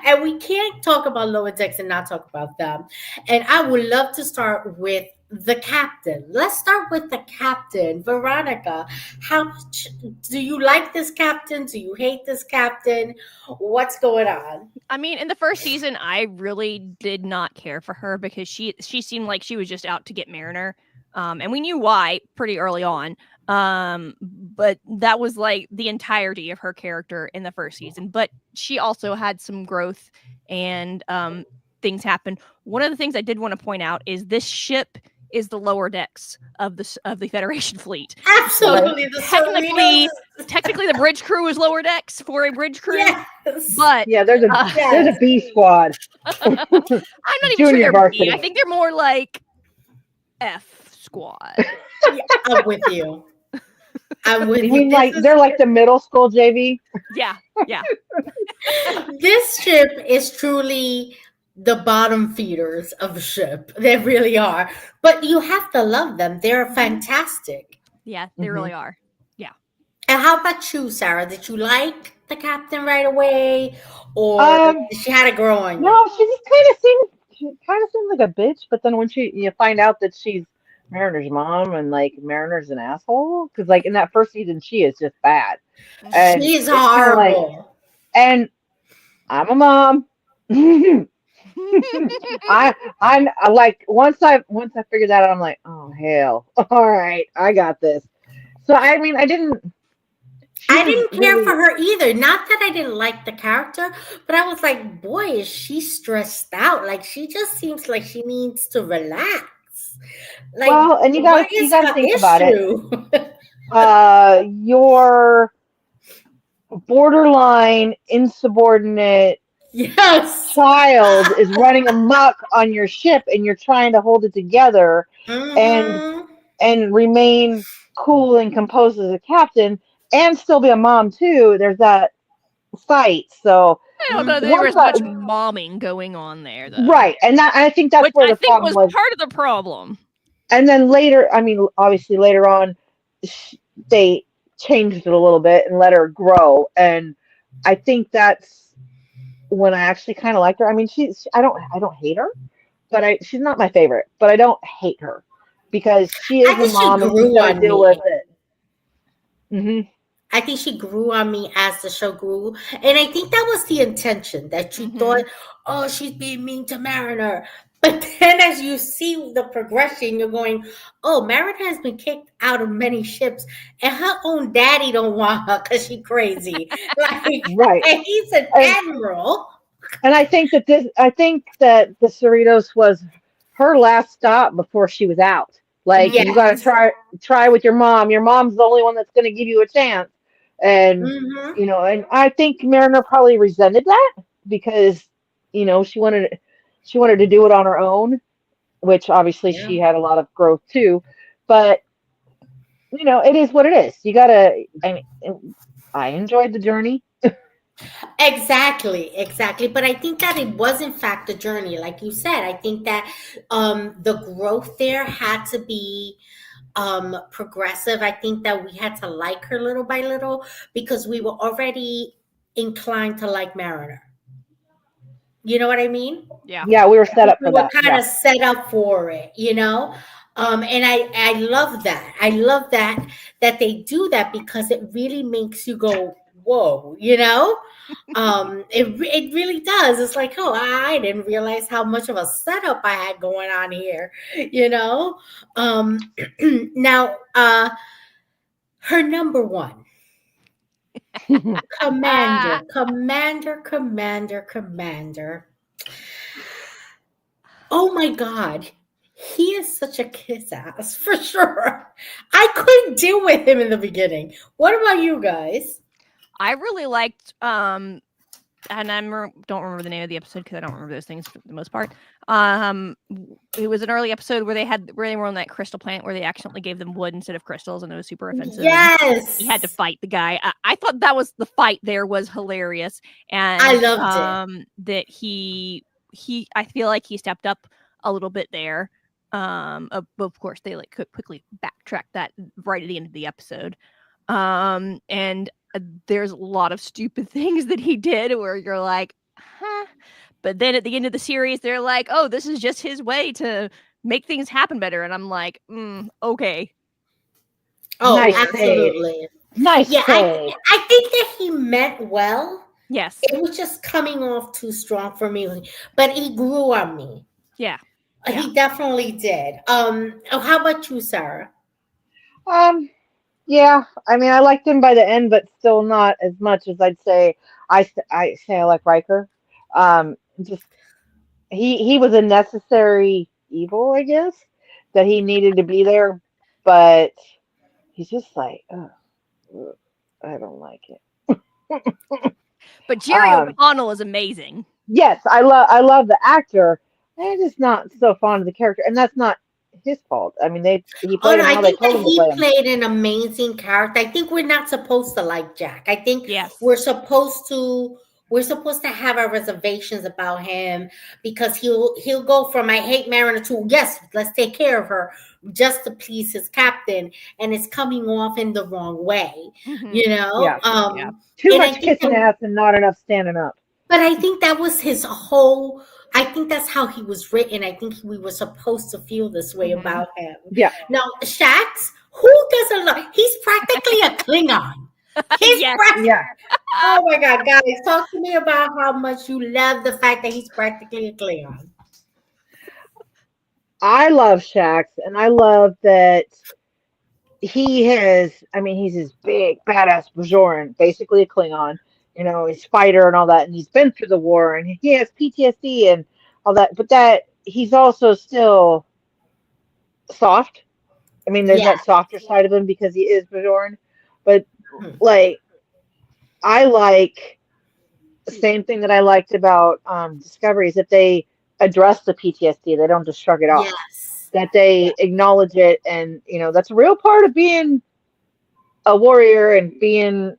And we can't talk about Lower Decks and not talk about them. And I would love to start with the captain. Let's start with the captain. Veronica, how much do you like this captain? Do you hate this captain? What's going on? I mean, in the first season, I really did not care for her because she seemed like she was just out to get Mariner. And we knew why pretty early on. But that was like the entirety of her character in the first season. But she also had some growth and things happened. One of the things I did want to point out is this ship is the lower decks of the Federation fleet. Absolutely. Technically, the bridge crew is lower decks for a bridge crew. Yes. But there's a B squad. I'm not even sure they're B. I think they're more like F squad. Yeah, I'm with you. I'm with you. Mean they're like the middle school JV? Yeah. This ship is truly the bottom feeders of a ship. They really are. But you have to love them. They're Mhm. fantastic. Yeah, they Hmm. really are. Yeah. And how about you, Sarah? Did you like the captain right away, or Um, did she had to grow on you? no, she kind of seems like a bitch, but then when you find out that she's Mariner's mom and like Mariner's an asshole, because like in that first season she is just bad, Hmm. and She's it's kind of like, horrible. and I'm a mom. I like once I figured that out, I'm like, oh hell, all right, I got this. So I mean, I didn't. She I was didn't care for really her either. Not that I didn't like the character, but I was like, boy, is she stressed out. Like, she just seems like she needs to relax. Like, well, and what you is gotta her think about it. issue? Your borderline insubordinate Yes. child is running amok on your ship, and you're trying to hold it together and Hmm. remain cool and composed as a captain, and still be a mom too. There's that fight. So I don't know. There once was I much momming going on there, though, right, and I think that's which where I the think problem was was. part of the problem. And then later, I mean, obviously later on, they changed it a little bit and let her grow, and I think that's when I actually kind of liked her. I mean, I don't hate her, but she's not my favorite, but I don't hate her because she I is a think she mom and she's grew got to on deal with me. it. Hmm. I think she grew on me as the show grew. And I think that was the intention that you thought, Hmm. oh, she's being mean to Mariner. But then as you see the progression, you're going, oh, Mariner has been kicked out of many ships, and her own daddy don't want her because she's crazy. Like, Right. and he's an And admiral. I think that the Cerritos was her last stop before she was out. Like you got to Yes. try with your mom. Your mom's the only one that's going to give you a chance. And Hmm. and I think Mariner probably resented that because she wanted to do it on her own, which obviously Yeah. she had a lot of growth too. But it is what it is. You got to. I mean, I enjoyed the journey. Exactly, exactly. But I think that it was in fact a journey, like you said. I think that the growth there had to be progressive. I think that we had to like her little by little because we were already inclined to like Mariner. You know what I mean? Yeah. Yeah, we were set up We for were that. kind Yeah. of set up for it, you know. And I love that. I love that they do that because it really makes you go, whoa, you know. It really does. It's like, oh, I didn't realize how much of a setup I had going on here, you know. Um, now, her number one, Ah, Commander. Oh my God. He is such a kiss ass for sure. I couldn't deal with him in the beginning. What about you guys? I really liked and don't remember the name of the episode because I don't remember those things for the most part. It was an early episode where they were on that crystal planet where they accidentally gave them wood instead of crystals, and it was super offensive. And he had to Yes. fight the guy. I thought that was the fight. There was hilarious, I and loved it. that I feel like he stepped up a little bit there. Of course, they like could quickly backtrack that right at the end of the episode. And there's a lot of stupid things that he did where you're like, huh. But then at the end of the series, they're like, oh, this is just his way to make things happen better. And I'm like, okay. Oh, Nice Sure. save. absolutely. Nice Yeah, save. I think that he meant well. Yes. It was just coming off too strong for me, but he grew on me. Yeah. Yeah. He definitely did. Oh, how about you, Sarah? Um, yeah. I mean, I liked him by the end, but still not as much as I'd say I say I like Riker. Just he was a necessary evil, I guess, that he needed to be there, but he's just like, ugh, I don't like it. But Jerry Um, O'Connell is amazing. yes, I love the actor. I'm just not so fond of the character, and that's not his fault. I mean, he Oh played no, him I how they think told that him to he play him. played an amazing character. I think we're not supposed to like Jack. I think Yes. we're supposed to we're supposed to have our reservations about him because he'll go from I hate Mariner to yes, let's take care of her just to please his captain, and it's coming off in the wrong way, Mm-hmm. you know. Yeah. Yeah. Too And I much think kissing that, ass and not enough standing up. but I think that was his whole. I think that's how he was written. I think we were supposed to feel this way Mm-hmm. about him. Yeah. Now, Shax, who doesn't love? He's practically a Klingon. He's Yes. Yeah. Oh my God, guys, talk to me about how much you love the fact that he's practically a Klingon. I love Shax, and I love that he has. I mean, he's this big, badass Bajoran, basically a Klingon. He's fighter and all that, and he's been through the war, and he has PTSD and all that. But that he's also still soft. I mean, there's Yeah. that softer side of him because he is Bajoran. But Mhm. like, I like same thing that I liked about Discovery is that they address the PTSD. They don't just shrug it off. Yes. That Yeah. they acknowledge it, and that's a real part of being a warrior and being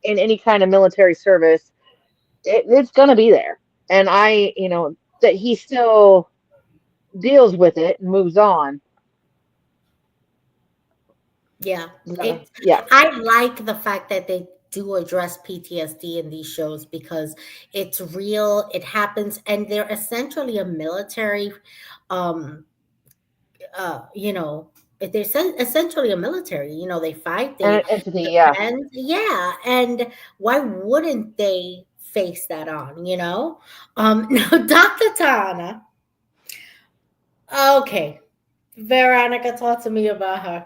in any kind of military service. It's gonna be there, and that he still deals with it and moves on. Yeah. So, It. yeah, I like the fact that they do address PTSD in these shows because it's real. It happens, and they're essentially a military. Um. You know, they're essentially a military. You know, they fight. and They entity, yeah, defend. Yeah, and why wouldn't they face that on? You know. Now, Dr. Tana. Okay, Veronica, talk to me about her.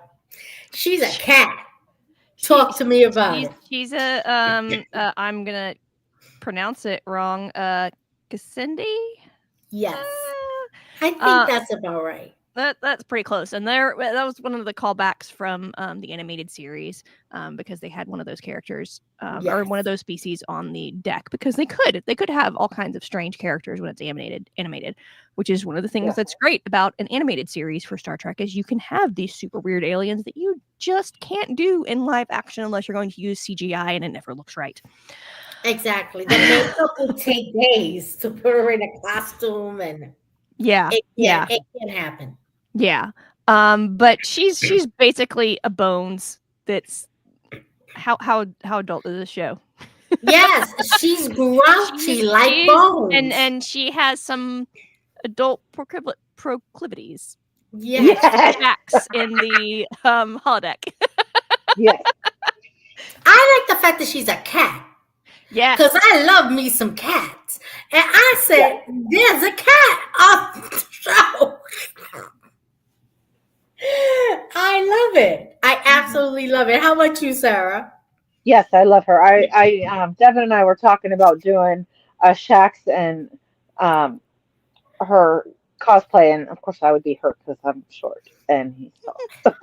She's a cat. She Talk to me about she's it. she's a I'm gonna pronounce it wrong. Cassindi? Yes, I think Uh, that's about right. that's pretty close, and that was one of the callbacks from the animated series, because they had one of those characters, or one of Yes, those species on the deck because they could have all kinds of strange characters when it's animated, which is one of the things yeah. that's great about an animated series for Star Trek is you can have these super weird aliens that you just can't do in live action unless you're going to use CGI and it never looks right. exactly. The makeup would take days to put her in a costume, and Yeah, it can't. yeah, It can't happen. yeah. But she's basically a Bones. That's how adult is this show? Yes, she's grouchy like She's and Bones. and she has some adult proclivities, Yes, just Yes, Shax in the holodeck. yes, I like the fact that she's a cat because Yes, I love me some cats, and I yeah. said, "There's a cat on the show." I love it. I Mhm. absolutely love it. How about you, Sarah? Yes, I love her. Devin and I were talking about doing Shax and um, her cosplay, and of course I would be her because I'm short and he's tall.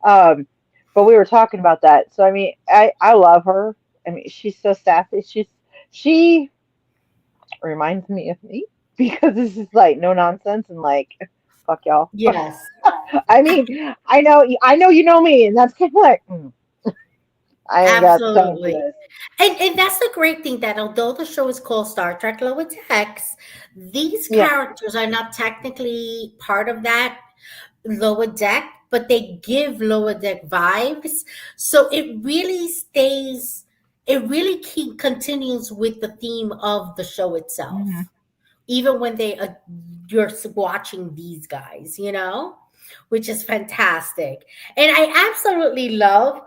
um, but we were talking about that. So I mean, I love her. I mean, she's so sassy. She reminds me of me because this is like no nonsense and like fuck y'all. Yes, I mean, I know you know me, and that's kind of like I ain't got time for absolutely. this. And that's the great thing that although the show is called Star Trek Lower Decks, these Yeah. characters are not technically part of that Lower Deck, but they give Lower Deck vibes. So it really continues with the theme of the show Hmm. itself, even when you're watching these guys, which is fantastic. And I absolutely love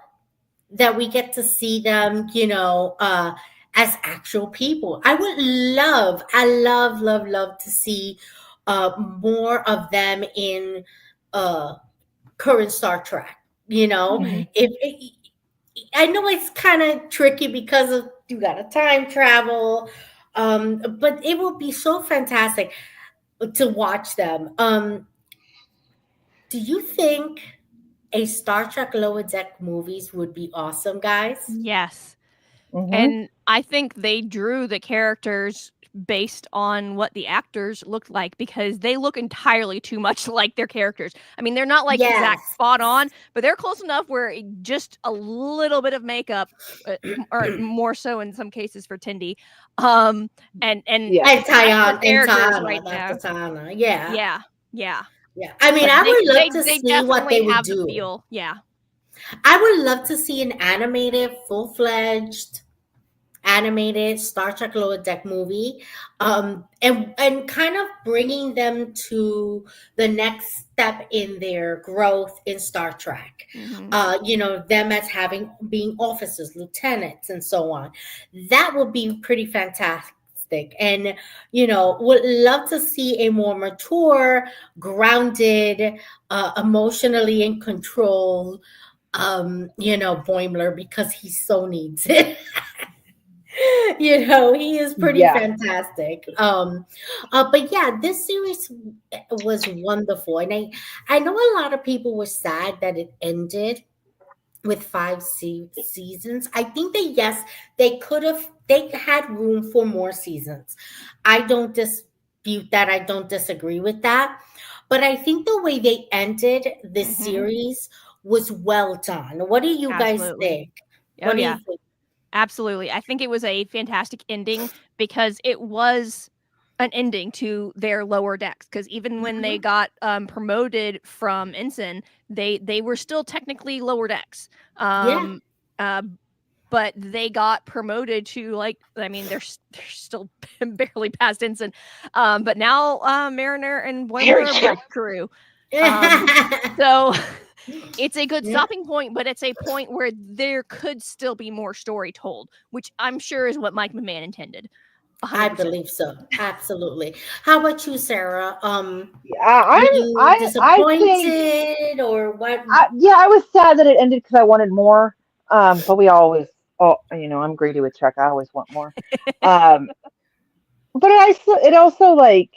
that we get to see them, as actual people. I love to see more of them in uh, current Star Trek. You know, hmm Hmm. if I know it's kind of tricky because of you got to time travel, but it will be so fantastic to watch them. Do you think a Star Trek Lower Deck movies would be awesome, guys? yes. Hmm. And I think they drew the characters based on what the actors looked like because they look entirely too much like their characters. I mean, they're not like exact Yes. spot on, but they're close enough where just a little bit of makeup, or more so in some cases for Tindy, and Yeah. And that's their Tayana, and characters Tana, right Dr. now. Tana. Yeah. Yeah, yeah. Yeah. I mean, But I they would love they to they see what they definitely would have the do. feel. Yeah. I would love to see an animated, full fledged animated Star Trek Lower Deck movie, and kind of bringing them to the next step in their growth in Star Trek. Hmm. Them as having being officers, lieutenants, and so on. That would be pretty fantastic. And would love to see a more mature, grounded, emotionally in control, Boimler, because he so needs it. He is pretty Yeah. fantastic. But yeah, this series was wonderful, and I know a lot of people were sad that it ended with five seasons. I think that yes, they had room for more seasons. I don't dispute that. I don't disagree with that. But I think the way they ended this Hmm. series was well done. What do you guys Absolutely. think? Oh What do you yeah. think? Absolutely. I think it was a fantastic ending because it was an ending to their lower decks. Because even when they Mhm. got promoted from ensign, they were still technically lower decks. Yeah. Uh, but they got promoted to, like, I mean, they're still barely past ensign. But now Mariner and Very Boimler are true. bridge crew. Um, so it's a good Yeah, stopping point, but it's a point where there could still be more story told, which I'm sure is what Mike McMahon intended. I 100%. believe so. Absolutely. How about you, Sarah? Yeah, Were I'm you I think disappointed or what? yeah, I was sad that it ended because I wanted more. But we always, oh, I'm greedy with Trek. I always want more. Um, but it also like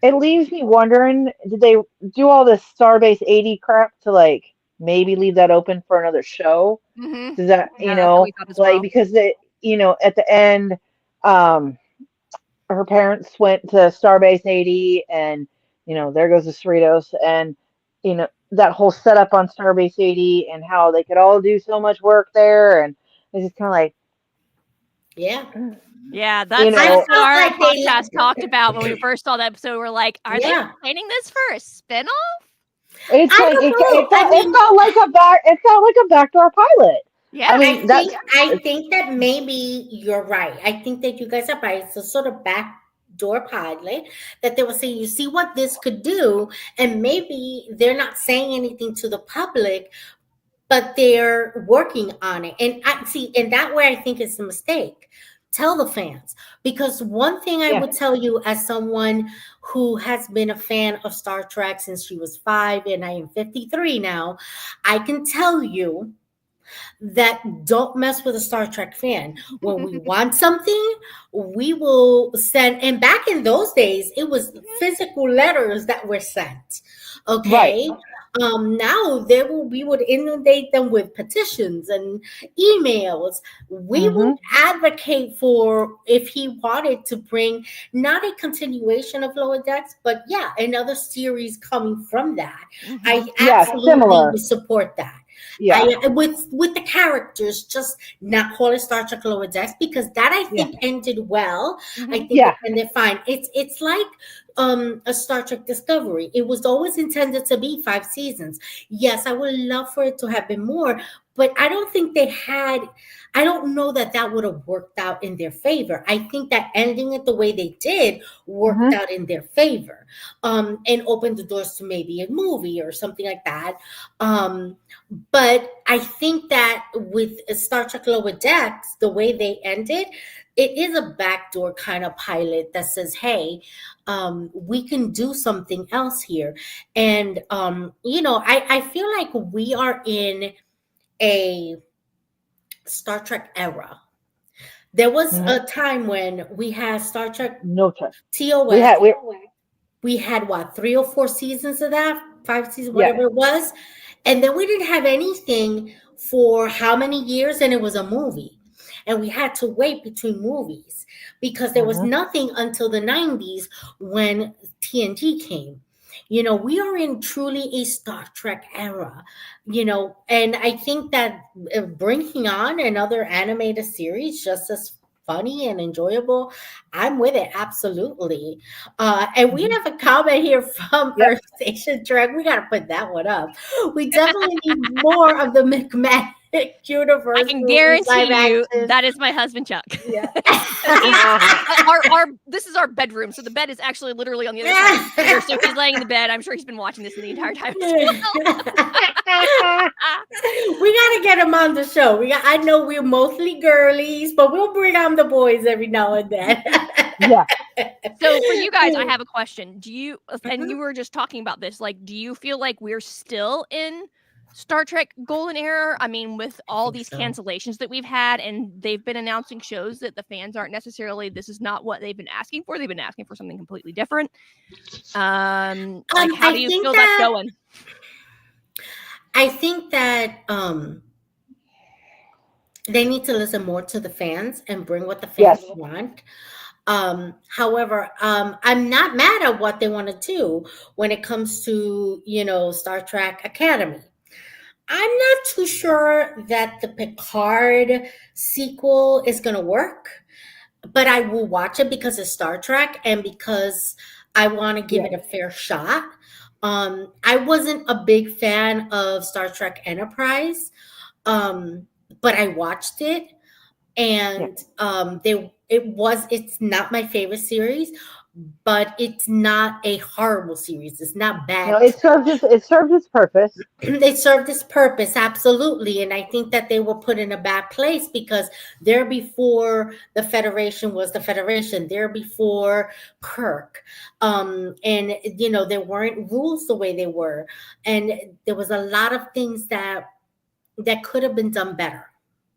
it leaves me wondering, did they do all this Starbase 80 crap to like maybe leave that open for another show? Hmm. Does that, Yeah, that's what we thought as like well. because at the end, um, her parents went to Starbase 80 and there goes the Cerritos and that whole setup on Starbase 80 and how they could all do so much work there and it's just kind of like Yeah. Yeah, you I that's know what felt our like they podcast talked about when we first saw the episode. We're like, are they yeah. planning this for a spinoff? it's I like don't it know. I felt mean, it felt like a backdoor pilot. I Yeah. mean I think that maybe you're right. I think that you guys are right. It's a sort of backdoor pilot that they were saying, you see what this could do, and maybe they're not saying anything to the public, but they're working on it. And I see, and that way I think it's a mistake. Tell the fans, because one thing I yeah. would tell you as someone who has been a fan of Star Trek since she was 5 and I am 53 now, I can tell you that don't mess with a Star Trek fan. When we want something, we will send. And back in those days, it was physical letters that were sent. Right. Okay. Now we would inundate them with petitions and emails. We will Mm-hmm. advocate for if he wanted to bring not a continuation of Lower Decks, but yeah, another series coming from that. Hmm. I Yeah, absolutely similar. would support that. Yeah. I with the characters, just not call it Star Trek Lower Decks, because that I Yeah. think ended well. I Hmm. think it Yeah. ended fine. It's like a Star Trek Discovery. It was always intended to be 5 seasons. Yes, I would love for it to have been more, but I don't think they had. I don't know that that would have worked out in their favor. I think that ending it the way they did worked Mm-hmm. out in their favor, and opened the doors to maybe a movie or something like that. But I think that with Star Trek Lower Decks, the way they ended, it is a backdoor kind of pilot that says, hey, we can do something else here. And, I feel like we are in a Star Trek era. There was Mm-hmm. a time when we had Star Trek No trust. We TOS. had we We had what, 3 or 4 seasons of that, 5 seasons, yeah. whatever it was. And then we didn't have anything for how many years, and it was a movie. and we had to wait between movies because there was Mhm. nothing until the 90s when TNG came. We are in truly a Star Trek era, and I think that bringing on another animated series just as funny and enjoyable, I'm with it, absolutely. And we Mhm. have a comment here from Yep. Earth Station Trek. We got to put that one up. We definitely need more of the McMahon I universe can movies, live guarantee you action. that is my husband Chuck. Yeah. He's our this is our bedroom, so the bed is actually literally on the other side of the computer. So he's laying in the bed. I'm sure he's been watching this the entire time as well. We gotta get him on the show. I know we're mostly girlies, but we'll bring on the boys every now and then. Yeah. So for you guys, I have a question. Do you and you were just talking about this, like, do you feel like we're still in Star Trek golden era? I mean, with I all think these so. cancellations that we've had, and they've been announcing shows that the fans aren't necessarily, this is not what they've been asking for. They've been asking for something completely different. Like, how I do you think feel that's that going? I think that they need to listen more to the fans and bring what the fans Yes. want. However, I'm not mad at what they want to do when it comes to, Star Trek Academy. I'm not too sure that the Picard sequel is going to work, but I will watch it because it's Star Trek and because I want to give Yeah. it a fair shot. I wasn't a big fan of Star Trek Enterprise, um, but I watched it, Yeah. and it's not my favorite series, but it's not a horrible series. It's not No, bad. it served its purpose. They served its purpose, absolutely, and I think that they were put in a bad place because there before the Federation was the Federation. There before Kirk, and there weren't rules the way they were, and there was a lot of things that could have been done better.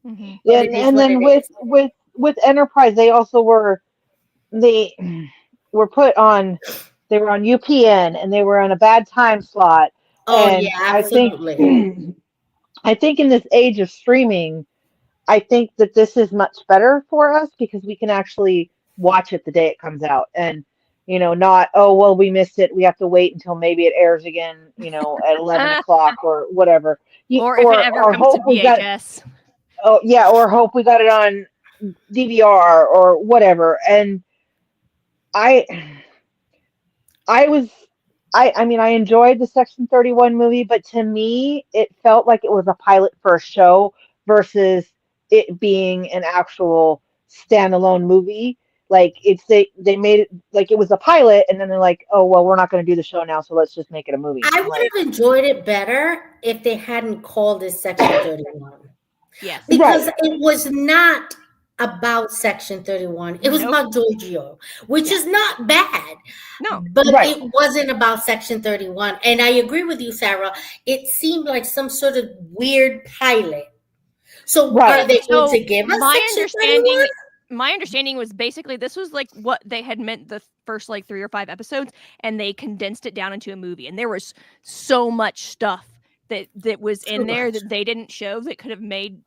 Mm-hmm. But it is And what it then with is. with Enterprise, they were put on they were on UPN and they were on a bad time slot. Oh yeah, And I think absolutely. I think in this age of streaming, I think that this is much better for us because we can actually watch it the day it comes out and not, oh well, we missed it, we have to wait until maybe it airs again, at 11 o'clock or whatever. Or if it ever Or comes to hope we got VHS. oh yeah, or hope we got it on DVR or whatever. And I I was I mean I enjoyed the Section 31 movie, but to me it felt like it was a pilot for a show versus it being an actual standalone movie. Like they made it like it was a pilot and then they're like, "Oh, well, we're not going to do the show now, so let's just make it a movie." I I'm would like, have enjoyed it better if they hadn't called it Section 31. Yes. Because right. it was not about Section 31. It was Nope. about Giorgio, which Yeah. is not bad, No. but Right. it wasn't about Section 31. And I agree with you, Sarah. It seemed like some sort of weird pilot. So are Right. they going So to give us my Section 31? understanding my understanding was basically this was like what they had meant the first like 3 or 5 episodes, and they condensed it down into a movie, and there was so much stuff that was Too in there much. that they didn't show that could have made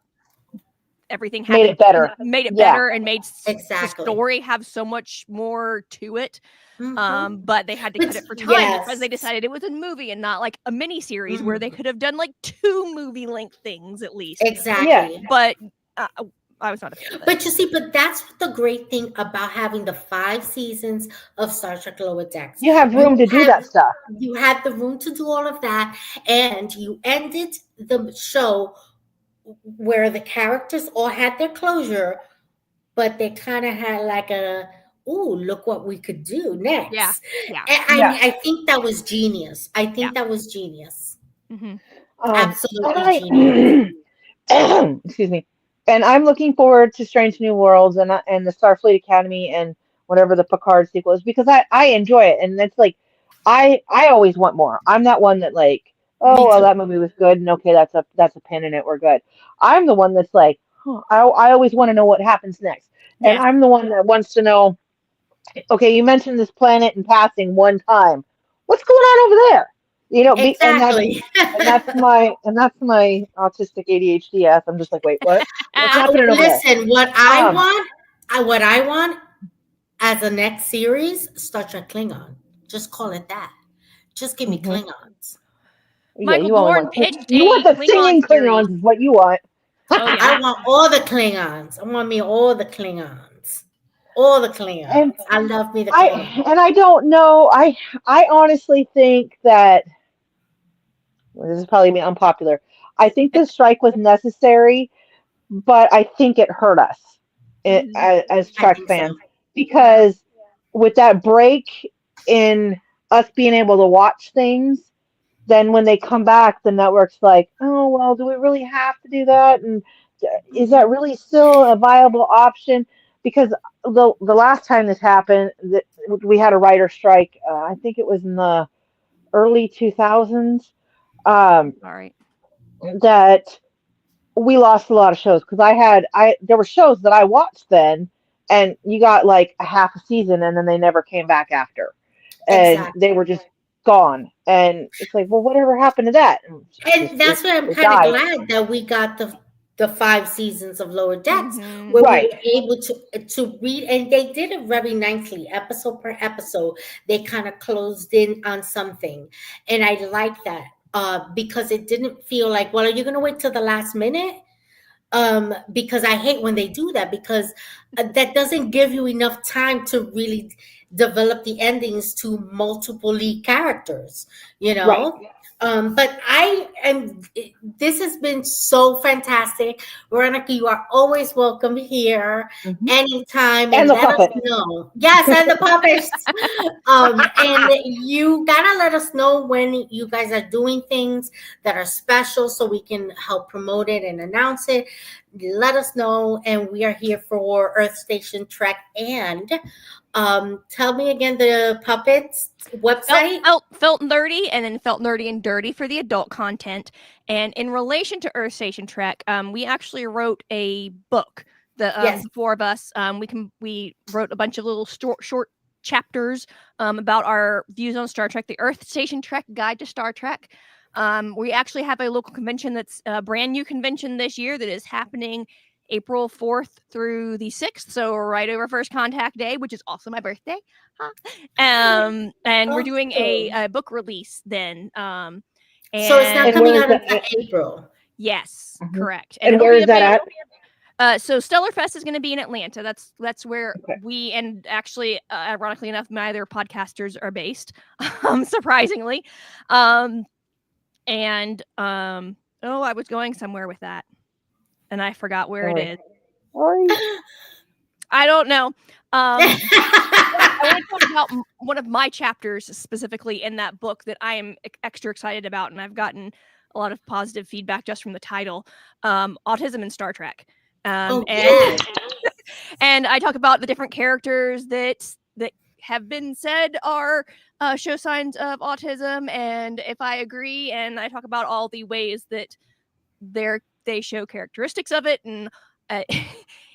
everything Made happen, it better. made it Yeah. better, and made the Exactly. story have so much more to it. Hmm. But they had to cut But it for time because they yes. decided it was a movie and not like a mini series where they Mhm. could have done like 2 movie length things at least. Yeah. Exactly. But uh, I was not a fan of it. But you see, but that's what the great thing about having the 5 seasons of Star Trek Lower Decks. You have You room to do have that stuff. you had the room to do all of that, and you ended the show where the characters all had their closure, but they kind of had like a, ooh, look what we could do Yeah. next. Yeah. And Yeah. I think that was genius. I Yeah. think that was genius. Hmm. And Absolutely genius. excuse me. And I'm looking forward to Strange New Worlds and the Starfleet Academy and whatever the Picard sequel is because I enjoy it and it's like I always want more. I'm that one that like, Me oh well, too. that movie was good and okay, that's a pin in it, we're good. I'm the one that's like, huh, I always want to know what happens next. And Yes. I'm the one that wants to know, okay, you mentioned this planet in passing one time. What's going on over there? Exactly. and that's my autistic ADHD ass. I'm just like, wait, what's Ah, happening over there? Listen, Um, what I want as a next series, Star Trek Klingon. Just call it that. Just give me mhm. Klingons. Yeah, Michael you only Dorn want pitched you want a the Klingon singing series. Klingons is what you want. Oh I yeah. want all the Klingons. I want me all the Klingons. All the And Klingons. I love me the Klingons. I don't know. I honestly think that well, this is probably be unpopular. I think the strike was necessary, but I think it hurt us Mhm. as I Trek think so. fans Yeah. because with that break in us being able to watch things, then when they come back, the network's like, oh well, do we really have to do that? And is that Mhm. really still a viable option? Because the last time this happened, we had a writer strike. I think it was in the early 2000s. Um, All right. that we lost a lot of shows because I there were shows that I watched then, and you got like a half a season, and then they never came back after, and they Exactly. were just gone. And it's like, well, whatever happened to that? And And that's why I'm it kind of died. glad that we got the 5 seasons of Lower Decks Mhm. where we Right. were able to read, and they did it very nicely, episode per episode. They kind of closed in on something, and I like that because it didn't feel like, well, are you going to wait till the last minute? Because I hate when they do that because that doesn't give you enough time to really develop the endings to multiple lead characters, you Right. know. But I am. This has been so fantastic, Veronica. You are always welcome here, Hmm. anytime, And and the let us puppets. know. Yes, and the puppets. And you gotta let us know when you guys are doing things that are special, so we can help promote it and announce it. Let us know, and we are here for Earth Station Trek. And tell me again the puppets website. Felt nerdy, and then felt nerdy and dirty for the adult content. And in relation to Earth Station Trek, we actually wrote a book. Yes. The four of us, we wrote a bunch of little short chapters about our views on Star Trek, the Earth Station Trek Guide to Star Trek. We actually have a local convention that's a brand new convention this year that is happening April 4th through the 6th. So right over First Contact Day, which is also my birthday. Huh. And we're doing Awesome. a book release then. So it's not And And where coming is out that? until April. yes, Mhm. correct. And And it'll where be is that at? available. So Stellar Fest is going to be in Atlanta. That's where Okay. we, and actually, ironically enough, neither podcasters are based, surprisingly. Um, oh, I was going somewhere with that, and I forgot where it Sorry. is. Sorry. I don't know. I want to talk about one of my chapters specifically in that book that I am extra excited about, and I've gotten a lot of positive feedback just from the title. Autism in Star Trek. Oh And yes. and I talk about the different characters that have been said are show signs of autism, and if I agree, and I talk about all the ways that they show characteristics of it, and uh,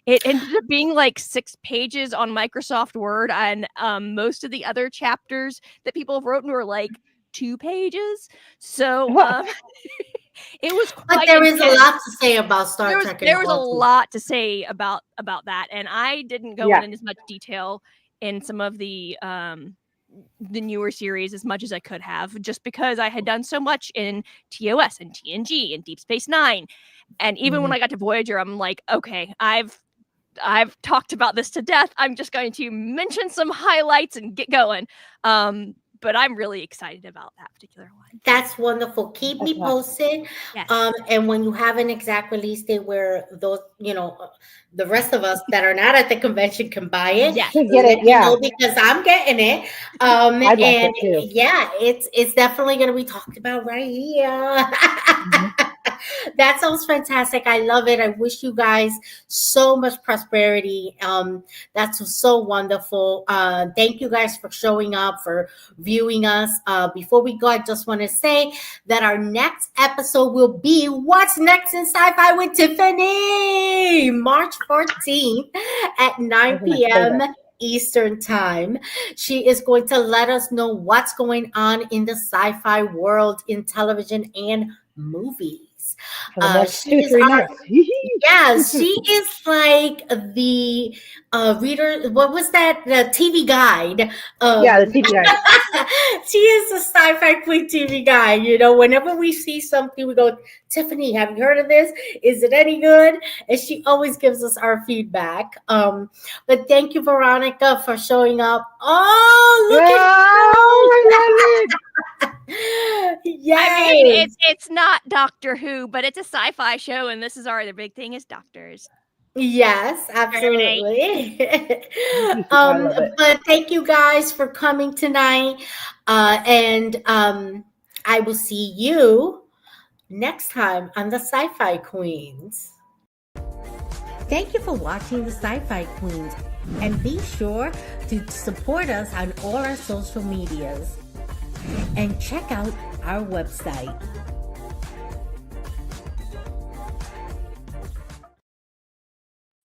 it ended up being like 6 pages on Microsoft Word, and most of the other chapters that people have written were like 2 pages. So it was But quite there is a lot intense. to say about Star Trek and There was a autism. lot to say about that, and I didn't go Yeah. in as much detail in some of the newer series as much as I could have, just because I had done so much in TOS and TNG and Deep Space Nine. And even when Mhm. I got to Voyager, I'm like, okay, I've talked about this to death. I'm just going to mention some highlights and get going. But I'm really excited about that particular one. That's wonderful. Keep That's me awesome. posted. Yes. And when you have an exact release date where those, the rest of us that are not at the convention can buy it, Yes. To get let it, me yeah. know because I'm getting it. I'd like And it too. yeah, it's definitely going to be talked about right here. Hmm. That sounds fantastic. I love it. I wish you guys so much prosperity. That's so wonderful. Thank you guys for showing up, for viewing us. Before we go, I just want to say that our next episode will be What's Next in Sci-Fi with Tiffany, March 14th at I was 9 gonna say p.m. that. Eastern Time. She is going to let us know what's going on in the sci-fi world in television and movies. For the next She two, is 3 months. Yes, she is like the reader. What was that? The TV guide. Yeah, the TV guide. She is the sci-fi queen TV guide. Whenever we see something, we go, Tiffany, have you heard of this? Is it any good? And she always gives us our feedback. But thank you, Veronica, for showing up. Oh, look at Oh, I love it. Yes. I mean, it's not Doctor Who, but it's a sci-fi show, and this is the big thing is doctors. Yes, absolutely. I love it. But thank you guys for coming tonight. And I will see you next time on the Sci-Fi Queens. Thank you for watching the Sci-Fi Queens. And be sure to support us on all our social medias. And check out our website,